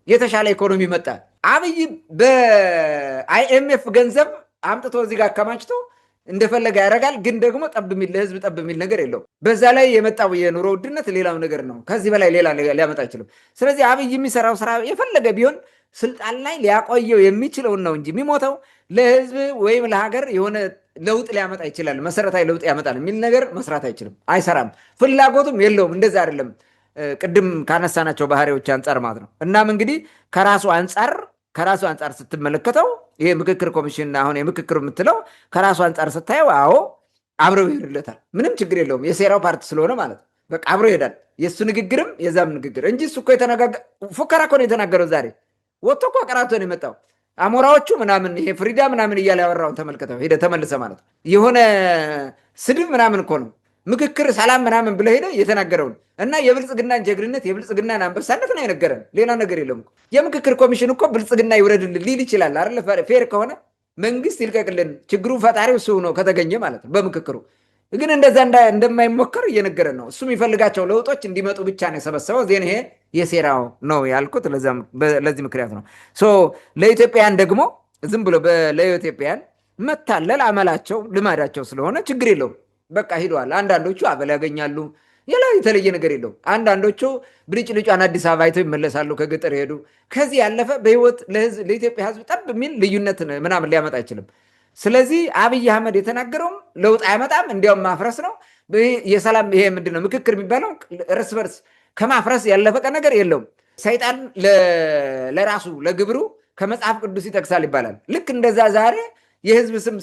የተሻለ ኢኮኖሚ መጣ። አብይ በአይኤምኤፍ ገንዘብ አምጥቶ እዚህ ጋር አከማችቶ እንደፈለገ ያደርጋል። ግን ደግሞ ለህዝብ ጠብ የሚል ነገር የለውም። በዛ ላይ የመጣው የኑሮ ውድነት ሌላው ነገር ነው። ከዚህ በላይ ሌላ ሊያመጣ አይችልም። ስለዚህ አብይ የሚሰራው ስራ የፈለገ ቢሆን ስልጣን ላይ ሊያቆየው የሚችለውን ነው እንጂ የሚሞተው ለህዝብ ወይም ለሀገር የሆነ ለውጥ ሊያመጣ ይችላል፣ መሰረታዊ ለውጥ ያመጣል የሚል ነገር መስራት አይችልም፣ አይሰራም። ፍላጎቱም የለውም። እንደዛ አይደለም ቅድም ካነሳናቸው ባህሪዎች አንጻር ማለት ነው። እናም እንግዲህ ከራሱ አንጻር ስትመለከተው ይሄ ምክክር ኮሚሽን አሁን የምክክር የምትለው ከራሱ አንጻር ስታየው አዎ አብረው ይሄድለታል። ምንም ችግር የለውም። የሴራው ፓርቲ ስለሆነ ማለት በቃ አብረው ይሄዳል። የእሱ ንግግርም የዛም ንግግር እንጂ እሱ እኮ ፉከራ እኮ ነው የተናገረው። ዛሬ ወጥቶ እኮ አቀራቶ ነው የመጣው። አሞራዎቹ ምናምን ይሄ ፍሪዳ ምናምን እያለ ያወራውን ተመልከተው። ሄደ ተመልሰ ማለት የሆነ ስድብ ምናምን እኮ ነው ምክክር ሰላም ምናምን ብለ ሄደ የተናገረውን እና የብልጽግናን ጀግንነት የብልጽግናን አንበሳነት ነው የነገረን። ሌላ ነገር የለም። የምክክር ኮሚሽን እኮ ብልጽግና ይውረድልን ሊል ይችላል አይደል? ፌር ከሆነ መንግስት ይልቀቅልን፣ ችግሩ ፈጣሪው እሱ ነው ከተገኘ ማለት ነው። በምክክሩ ግን እንደዛ እንደማይሞከር እየነገረን ነው። እሱ የሚፈልጋቸው ለውጦች እንዲመጡ ብቻ ነው የሰበሰበው። ዜን ይሄ የሴራው ነው ያልኩት ለዚህ ምክንያት ነው። ለኢትዮጵያን ደግሞ ዝም ብሎ ለኢትዮጵያን መታለል አመላቸው ልማዳቸው ስለሆነ ችግር የለውም። በቃ ሂደዋል። አንዳንዶቹ አበል ያገኛሉ፣ የተለየ ነገር የለውም። አንዳንዶቹ ብልጭልጯን አዲስ አበባ አይተው ይመለሳሉ፣ ከገጠር ሄዱ። ከዚህ ያለፈ በህይወት ለኢትዮጵያ ህዝብ ጠብ የሚል ልዩነት ምናምን ሊያመጣ አይችልም። ስለዚህ አብይ አህመድ የተናገረውም ለውጥ አይመጣም፣ እንዲያውም ማፍረስ ነው። የሰላም ይሄ ምንድን ነው ምክክር የሚባለው እርስ በርስ ከማፍረስ ያለፈቀ ነገር የለውም። ሰይጣን ለራሱ ለግብሩ ከመጽሐፍ ቅዱስ ይጠቅሳል ይባላል። ልክ እንደዛ ዛሬ የህዝብ ስም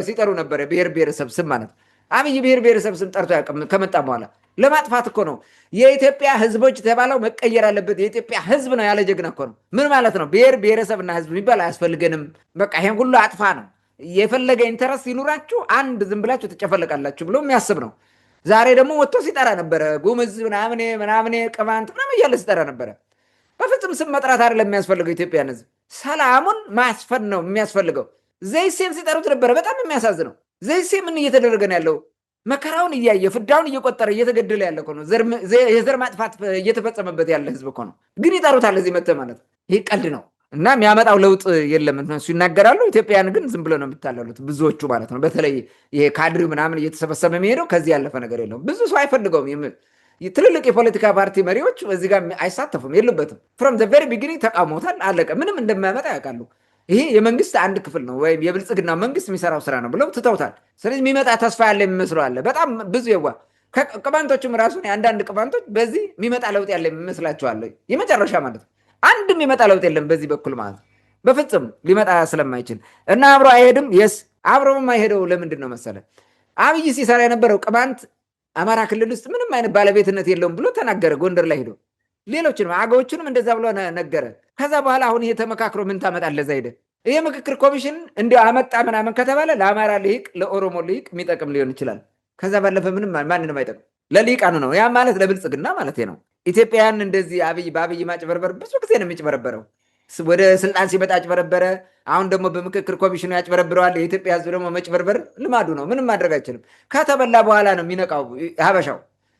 ሲጠሩ ነበረ፣ ብሔር ብሔረሰብ ስም ማለት አብይ ብሔር ብሔረሰብ ስም ጠርቶ ያውቅም? ከመጣ በኋላ ለማጥፋት እኮ ነው። የኢትዮጵያ ህዝቦች የተባለው መቀየር አለበት። የኢትዮጵያ ህዝብ ነው ያለ ጀግና እኮ ነው። ምን ማለት ነው? ብሔር ብሔረሰብና ህዝብ የሚባል አያስፈልገንም፣ በቃ ይሄን ሁሉ አጥፋ ነው። የፈለገ ኢንተረስት ሲኖራችሁ አንድ ዝም ብላችሁ ትጨፈለቃላችሁ ብሎ የሚያስብ ነው። ዛሬ ደግሞ ወጥቶ ሲጠራ ነበረ፣ ጉምዝ ምናምን ቅማንት ምናምን እያለ ሲጠራ ነበረ። በፍጹም ስም መጥራት አይደለም የሚያስፈልገው። ኢትዮጵያን ህዝብ ሰላሙን ማስፈን ነው የሚያስፈልገው። ዘይሴም ሲጠሩት ነበረ። በጣም የሚያሳዝነው ዘይሴ ምን እየተደረገ ነው ያለው? መከራውን እያየ ፍዳውን እየቆጠረ እየተገደለ ያለ እኮ ነው። የዘር ማጥፋት እየተፈጸመበት ያለ ህዝብ እኮ ነው። ግን ይጠሩታል እዚህ መጥተህ ማለት ይህ ቀልድ ነው እና የሚያመጣው ለውጥ የለም። እነሱ ይናገራሉ፣ ኢትዮጵያን ግን ዝም ብሎ ነው የምታለሉት ብዙዎቹ ማለት ነው። በተለይ ይሄ ካድሪ ምናምን እየተሰበሰበ የሚሄደው ከዚህ ያለፈ ነገር የለውም። ብዙ ሰው አይፈልገውም። ትልልቅ የፖለቲካ ፓርቲ መሪዎች እዚህ ጋር አይሳተፉም፣ የሉበትም። ፍሮም ዘ ቬሪ ቢጊኒንግ ተቃውሞታል፣ አለቀ። ምንም እንደማያመጣ ያውቃሉ። ይሄ የመንግስት አንድ ክፍል ነው ወይም የብልጽግና መንግስት የሚሰራው ስራ ነው ብለው ትተውታል። ስለዚህ የሚመጣ ተስፋ ያለ የሚመስለው አለ። በጣም ብዙ የዋ ቅማንቶችም ራሱ አንዳንድ ቅማንቶች በዚህ የሚመጣ ለውጥ ያለ ይመስላችኋል? የመጨረሻ ማለት ነው። አንድ የሚመጣ ለውጥ የለም በዚህ በኩል ማለት ነው። በፍጹም ሊመጣ ስለማይችል እና አብሮ አይሄድም። የስ አብሮ የማይሄደው ለምንድን ነው መሰለ? አብይ ሲሰራ የነበረው ቅማንት አማራ ክልል ውስጥ ምንም አይነት ባለቤትነት የለውም ብሎ ተናገረ። ጎንደር ላይ ሄዶ ሌሎችንም አገዎችንም እንደዛ ብሎ ነገረ። ከዛ በኋላ አሁን ይሄ ተመካክሮ ምን ታመጣለህ? እዛ ሄደ ይሄ ምክክር ኮሚሽን እንዲያው አመጣ ምናምን ከተባለ ለአማራ ልሂቅ ለኦሮሞ ልሂቅ የሚጠቅም ሊሆን ይችላል። ከዛ ባለፈ ምንም ማንንም አይጠቅም። ለሊቃኑ ነው ያ ማለት ለብልጽግና ማለት ነው። ኢትዮጵያን እንደዚህ በአብይ ማጭበርበር ብዙ ጊዜ ነው የሚጭበረበረው። ወደ ስልጣን ሲመጣ አጭበረበረ። አሁን ደግሞ በምክክር ኮሚሽኑ ያጭበረብረዋል። የኢትዮጵያ ሕዝብ ደግሞ መጭበርበር ልማዱ ነው። ምንም ማድረግ አይችልም። ከተበላ በኋላ ነው የሚነቃው ሀበሻው።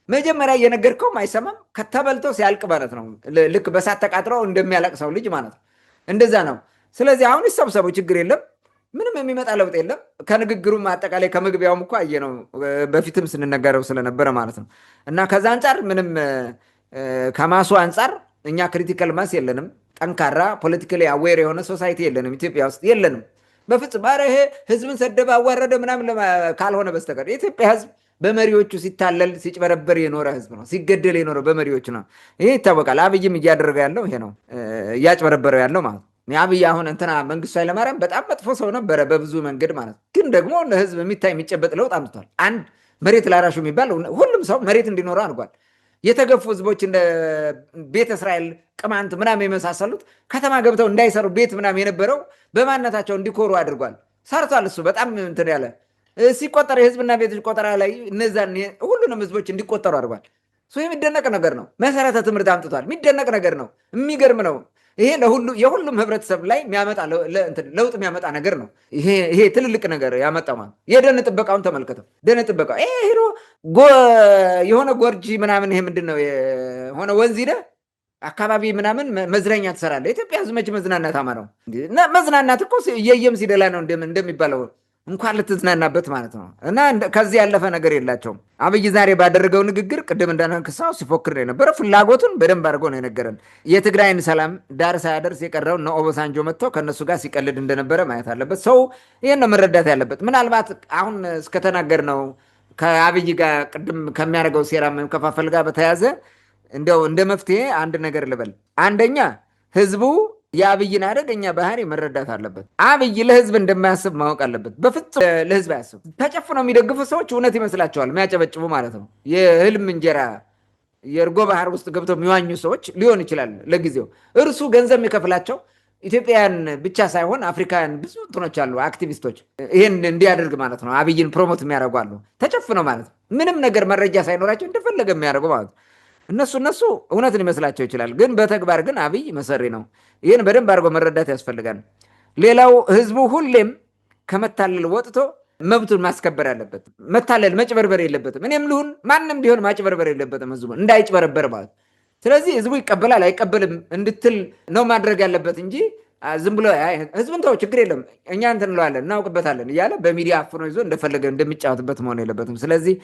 መጀመሪያ እየነገርከውም አይሰማም። ከተበልቶ ሲያልቅ ማለት ነው። ልክ በሳት ተቃጥሮ እንደሚያለቅሰው ልጅ ማለት ነው። እንደዛ ነው። ስለዚህ አሁን ይሰብሰቡ፣ ችግር የለም። ምንም የሚመጣ ለውጥ የለም። ከንግግሩም አጠቃላይ ከመግቢያውም እኮ አየነው፣ በፊትም ስንነገረው ስለነበረ ማለት ነው። እና ከዛ አንጻር ምንም ከማሱ አንጻር እኛ ክሪቲካል ማስ የለንም። ጠንካራ ፖለቲካሊ አዌር የሆነ ሶሳይቲ የለንም፣ ኢትዮጵያ ውስጥ የለንም በፍጹም። ኧረ ይሄ ህዝብን ሰደበ አዋረደ ምናምን ካልሆነ በስተቀር የኢትዮጵያ ህዝብ በመሪዎቹ ሲታለል ሲጭበረበር የኖረ ህዝብ ነው። ሲገደል የኖረ በመሪዎቹ ነው። ይሄ ይታወቃል። አብይም እያደረገ ያለው ይሄ ነው፣ እያጭበረበረው ያለው ማለት ነው። አብይ አሁን እንትና መንግስቱ ኃይለማርያም በጣም መጥፎ ሰው ነበረ በብዙ መንገድ ማለት ነው። ግን ደግሞ ለህዝብ የሚታይ የሚጨበጥ ለውጥ አምጥቷል። አንድ መሬት ላራሹ የሚባል ሁሉም ሰው መሬት እንዲኖረው አድርጓል። የተገፉ ህዝቦች እንደ ቤተ እስራኤል፣ ቅማንት ምናምን የመሳሰሉት ከተማ ገብተው እንዳይሰሩ ቤት ምናምን የነበረው በማንነታቸው እንዲኮሩ አድርጓል። ሰርቷል። እሱ በጣም እንትን ያለ ሲቆጠር የህዝብና ቤቶች ቆጠራ ላይ እነዛን ሁሉንም ህዝቦች እንዲቆጠሩ አድርጓል። የሚደነቅ ነገር ነው። መሰረተ ትምህርት አምጥቷል። የሚደነቅ ነገር ነው። የሚገርም ነው። ይሄ የሁሉም ህብረተሰብ ላይ ለውጥ የሚያመጣ ነገር ነው። ይሄ ትልልቅ ነገር ያመጣ ማለት የደን ጥበቃውን ተመልከተው። ደን ጥበቃ ሄዶ የሆነ ጎርጂ ምናምን ይሄ ምንድን ነው የሆነ ወንዝ ሂደህ አካባቢ ምናምን መዝናኛ ትሰራለህ። ኢትዮጵያ ህዝብ መች መዝናናት አማረው? መዝናናት እኮ እየየም ሲደላ ነው እንደሚባለው እንኳን ልትዝናናበት ማለት ነው። እና ከዚህ ያለፈ ነገር የላቸውም። አብይ ዛሬ ባደረገው ንግግር ቅድም እንዳነክሳው ሲፎክር የነበረ ፍላጎቱን በደንብ አድርጎ ነው የነገረን። የትግራይን ሰላም ዳር ሳያደርስ የቀረውን እነ ኦባሳንጆ መጥቶ ከእነሱ ጋር ሲቀልድ እንደነበረ ማየት አለበት ሰው። ይህን ነው መረዳት ያለበት። ምናልባት አሁን እስከተናገር ነው ከአብይ ጋር ቅድም ከሚያደርገው ሴራ ከፋፈል ጋር በተያዘ እንደው እንደ መፍትሄ አንድ ነገር ልበል። አንደኛ ህዝቡ የአብይን አደገኛ ባህሪ መረዳት አለበት። አብይ ለህዝብ እንደማያስብ ማወቅ አለበት። በፍጹም ለህዝብ አያስብ። ተጨፍነው የሚደግፉ ሰዎች እውነት ይመስላቸዋል፣ የሚያጨበጭቡ ማለት ነው። የህልም እንጀራ የእርጎ ባህር ውስጥ ገብተው የሚዋኙ ሰዎች ሊሆን ይችላል ለጊዜው። እርሱ ገንዘብ የሚከፍላቸው ኢትዮጵያውያን ብቻ ሳይሆን አፍሪካውያን ብዙ እንትኖች አሉ፣ አክቲቪስቶች ይህን እንዲያደርግ ማለት ነው። አብይን ፕሮሞት የሚያደርጉ አሉ፣ ተጨፍነው ማለት ነው። ምንም ነገር መረጃ ሳይኖራቸው እንደፈለገ የሚያደርጉ ማለት ነው። እነሱ እውነትን ሊመስላቸው ይችላል፣ ግን በተግባር ግን አብይ መሰሪ ነው። ይህን በደንብ አድርጎ መረዳት ያስፈልጋል። ሌላው ህዝቡ ሁሌም ከመታለል ወጥቶ መብቱን ማስከበር አለበት። መታለል መጭበርበር የለበትም። እኔም ልሁን ማንም ቢሆን ማጭበርበር የለበትም፣ ህዝቡ እንዳይጭበረበር ማለት። ስለዚህ ህዝቡ ይቀበላል አይቀበልም እንድትል ነው ማድረግ ያለበት እንጂ ዝም ብሎ ህዝብን ተው ችግር የለም እኛ እንትን እንለዋለን እናውቅበታለን እያለ በሚዲያ አፍኖ ይዞ እንደፈለገ እንደሚጫወትበት መሆን የለበትም። ስለዚህ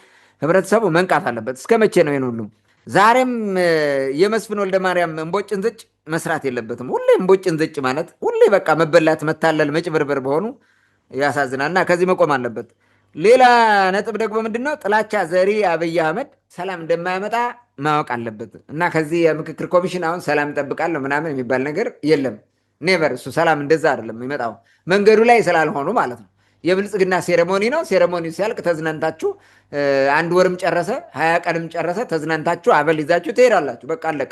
ህብረተሰቡ መንቃት አለበት። እስከ መቼ ነው ይህን ሁሉ? ዛሬም የመስፍን ወልደ ማርያም እንቦጭ እንዝጭ መስራት የለበትም። ሁሌ እንቦጭ እንዝጭ ማለት ሁሌ በቃ መበላት፣ መታለል፣ መጭበርበር በሆኑ ያሳዝናል እና ከዚህ መቆም አለበት። ሌላ ነጥብ ደግሞ ምንድነው? ጥላቻ ዘሪ አብይ አህመድ ሰላም እንደማያመጣ ማወቅ አለበት እና ከዚህ የምክክር ኮሚሽን አሁን ሰላም እጠብቃለሁ ምናምን የሚባል ነገር የለም። ኔቨር። እሱ ሰላም እንደዛ አይደለም የሚመጣው፣ መንገዱ ላይ ስላልሆኑ ማለት ነው። የብልጽግና ሴሬሞኒ ነው። ሴሬሞኒ ሲያልቅ ተዝናንታችሁ 1 ወርም ጨረሰ 20 ቀንም ጨረሰ ተዝናንታችሁ አበል ይዛችሁ ትሄዳላችሁ። በቃ አለቀ።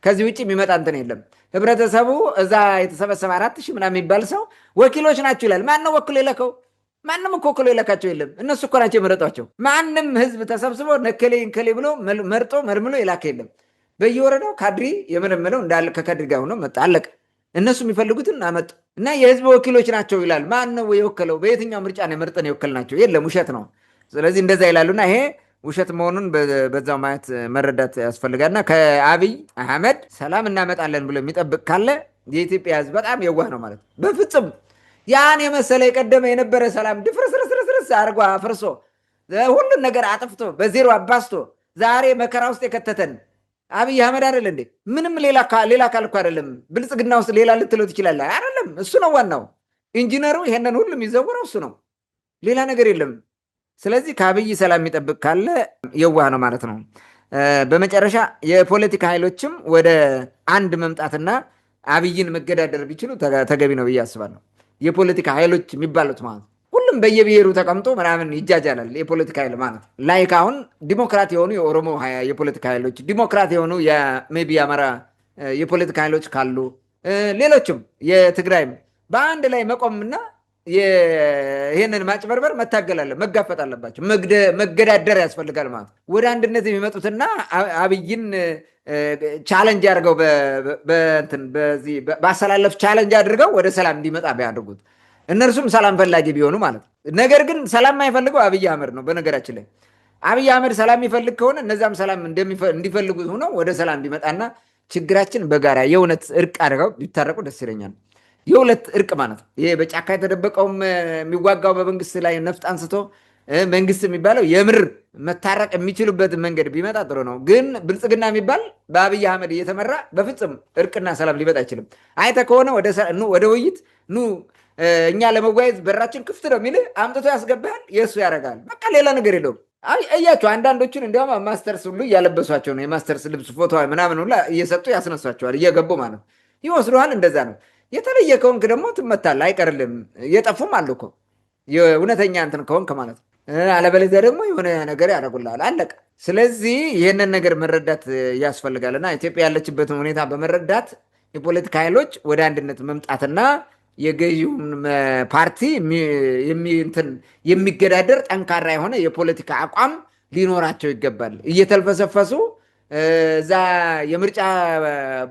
ከዚህ ውጭ የሚመጣ እንትን የለም። ህብረተሰቡ እዛ የተሰበሰበ 4000 ምናምን የሚባል ሰው ወኪሎች ናቸው ይላል። ማነው ወክሎ የለከው? ማንም እኮ ወክሎ የለካቸው የለም። እነሱ እኮ ናቸው የመረጧቸው። ማንም ህዝብ ተሰብስቦ ነከሌ እንከሌ ብሎ መርጦ መርምሎ የላከ የለም። በየወረዳው ካድሪ የመለመለው እንዳለ ከካድሪ ጋር ሆኖ መጣ፣ አለቀ። እነሱ የሚፈልጉትን አመጡ እና የህዝብ ወኪሎች ናቸው ይላል። ማን ነው የወከለው? በየትኛው ምርጫ ነው መርጠን የወከልናቸው? የለም፣ ውሸት ነው። ስለዚህ እንደዛ ይላሉና ይሄ ውሸት መሆኑን በዛው ማየት መረዳት ያስፈልጋልና ከአብይ አህመድ ሰላም እናመጣለን ብሎ የሚጠብቅ ካለ የኢትዮጵያ ህዝብ በጣም የዋህ ነው ማለት ነው። በፍጹም ያን የመሰለ የቀደመ የነበረ ሰላም ድፍርስርስርስርስ አድርጎ አፍርሶ ሁሉን ነገር አጥፍቶ በዜሮ አባስቶ ዛሬ መከራ ውስጥ የከተተን አብይ አህመድ አይደለ እንዴ? ምንም ሌላ አካል እኮ አይደለም። ብልጽግና ውስጥ ሌላ ልትለው ትችላለህ አይደለም። እሱ ነው ዋናው ኢንጂነሩ። ይሄንን ሁሉ የሚዘውረው እሱ ነው፣ ሌላ ነገር የለም። ስለዚህ ከአብይ ሰላም የሚጠብቅ ካለ የዋህ ነው ማለት ነው። በመጨረሻ የፖለቲካ ኃይሎችም ወደ አንድ መምጣትና አብይን መገዳደር ቢችሉ ተገቢ ነው ብዬ አስባለሁ። የፖለቲካ ኃይሎች የሚባሉት ማለት ሁሉም በየብሔሩ ተቀምጦ ምናምን ይጃጃላል። የፖለቲካ ኃይል ማለት ላይክ አሁን ዲሞክራት የሆኑ የኦሮሞ የፖለቲካ ኃይሎች፣ ዲሞክራት የሆኑ ሜይ ቢ የአማራ የፖለቲካ ኃይሎች ካሉ፣ ሌሎችም የትግራይም በአንድ ላይ መቆምና ይህንን ማጭበርበር መታገል አለ መጋፈጥ አለባቸው። መገዳደር ያስፈልጋል ማለት ወደ አንድነት የሚመጡትና አብይን ቻለንጅ አድርገው በአሰላለፍ ቻለንጅ አድርገው ወደ ሰላም እንዲመጣ ቢያደርጉት እነርሱም ሰላም ፈላጊ ቢሆኑ ማለት ነው። ነገር ግን ሰላም የማይፈልገው አብይ አህመድ ነው። በነገራችን ላይ አብይ አህመድ ሰላም የሚፈልግ ከሆነ እነዚያም ሰላም እንዲፈልጉ ሆነው ወደ ሰላም ቢመጣና ችግራችን በጋራ የእውነት እርቅ አድርገው ቢታረቁ ደስ ይለኛል። የሁለት እርቅ ማለት ነው። ይሄ በጫካ የተደበቀውም የሚዋጋው በመንግስት ላይ ነፍጥ አንስቶ መንግስት የሚባለው የምር መታረቅ የሚችሉበትን መንገድ ቢመጣ ጥሩ ነው። ግን ብልጽግና የሚባል በአብይ አህመድ እየተመራ በፍጹም እርቅና ሰላም ሊመጣ አይችልም። አይተ ከሆነ ወደ ውይይት ኑ እኛ ለመወያየት በራችን ክፍት ነው የሚል አምጥቶ ያስገባል። የእሱ ያደርጋል። በቃ ሌላ ነገር የለውም። እያቸው አንዳንዶቹን እንዲያውም ማስተርስ ሁሉ እያለበሷቸው ነው። የማስተርስ ልብስ ፎቶ ምናምን ሁላ እየሰጡ ያስነሷቸዋል። እየገቡ ማለት ነው ይወስዱሃል። እንደዛ ነው። የተለየ ከሆንክ ደግሞ ትመታለህ። አይቀርልም። እየጠፉም አሉ እኮ የእውነተኛ እንትን ከሆንክ ማለት ነው። አለበለዚያ ደግሞ የሆነ ነገር ያደርጉልሃል። አለቀ። ስለዚህ ይህንን ነገር መረዳት ያስፈልጋልና ኢትዮጵያ ያለችበትን ሁኔታ በመረዳት የፖለቲካ ኃይሎች ወደ አንድነት መምጣትና የገዢውን ፓርቲ የሚገዳደር ጠንካራ የሆነ የፖለቲካ አቋም ሊኖራቸው ይገባል። እየተልፈሰፈሱ እዛ የምርጫ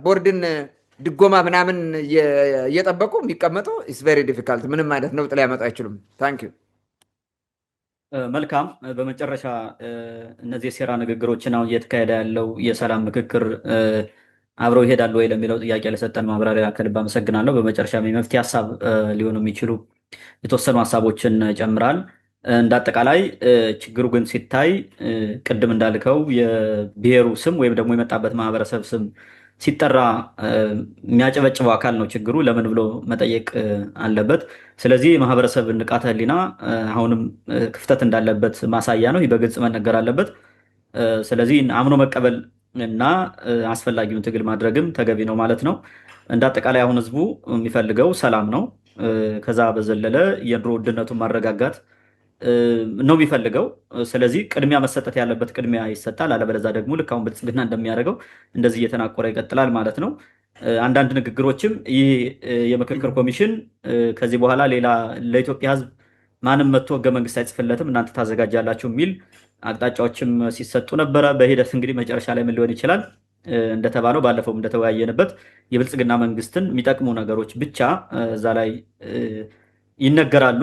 ቦርድን ድጎማ ምናምን እየጠበቁ የሚቀመጡ ኢስ ቬሪ ዲፊካልት። ምንም አይነት ነውጥ ሊያመጡ አይችሉም። ታንክ ዩ። መልካም። በመጨረሻ እነዚህ የሴራ ንግግሮችን አሁን እየተካሄደ ያለው የሰላም ምክክር አብረው ይሄዳሉ ወይ ለሚለው ጥያቄ ለሰጠን ማብራሪያ ከልብ አመሰግናለሁ። በመጨረሻም የመፍትሄ ሀሳብ ሊሆኑ የሚችሉ የተወሰኑ ሀሳቦችን ጨምራል። እንደ አጠቃላይ ችግሩ ግን ሲታይ ቅድም እንዳልከው የብሔሩ ስም ወይም ደግሞ የመጣበት ማህበረሰብ ስም ሲጠራ የሚያጨበጭበው አካል ነው ችግሩ ለምን ብሎ መጠየቅ አለበት። ስለዚህ የማህበረሰብ ንቃተ ህሊና አሁንም ክፍተት እንዳለበት ማሳያ ነው። ይህ በግልጽ መነገር አለበት። ስለዚህ አምኖ መቀበል እና አስፈላጊውን ትግል ማድረግም ተገቢ ነው ማለት ነው። እንደ አጠቃላይ አሁን ህዝቡ የሚፈልገው ሰላም ነው። ከዛ በዘለለ የኑሮ ውድነቱን ማረጋጋት ነው የሚፈልገው። ስለዚህ ቅድሚያ መሰጠት ያለበት ቅድሚያ ይሰጣል። አለበለዛ ደግሞ ልክ አሁን ብልጽግና እንደሚያደርገው እንደዚህ እየተናቆረ ይቀጥላል ማለት ነው። አንዳንድ ንግግሮችም ይህ የምክክር ኮሚሽን ከዚህ በኋላ ሌላ ለኢትዮጵያ ህዝብ ማንም መጥቶ ህገ መንግስት አይጽፍለትም እናንተ ታዘጋጃላችሁ የሚል አቅጣጫዎችም ሲሰጡ ነበረ። በሂደት እንግዲህ መጨረሻ ላይ ምን ሊሆን ይችላል? እንደተባለው ባለፈውም እንደተወያየንበት የብልጽግና መንግስትን የሚጠቅሙ ነገሮች ብቻ እዛ ላይ ይነገራሉ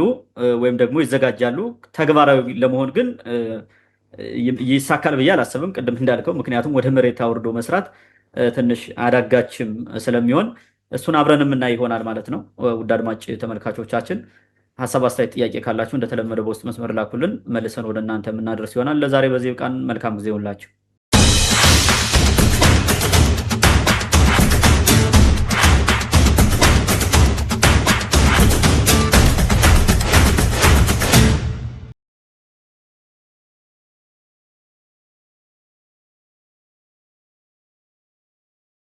ወይም ደግሞ ይዘጋጃሉ። ተግባራዊ ለመሆን ግን ይሳካል ብዬ አላስብም፣ ቅድም እንዳልከው። ምክንያቱም ወደ መሬት አውርዶ መስራት ትንሽ አዳጋችም ስለሚሆን እሱን አብረን የምናይ ይሆናል ማለት ነው። ውድ አድማጭ ተመልካቾቻችን ሀሳብ፣ አስተያየት፣ ጥያቄ ካላችሁ እንደተለመደ በውስጥ መስመር ላኩልን፣ መልሰን ወደ እናንተ የምናደርስ ይሆናል። ለዛሬ በዚህ ቃን መልካም ጊዜ ሁላችሁ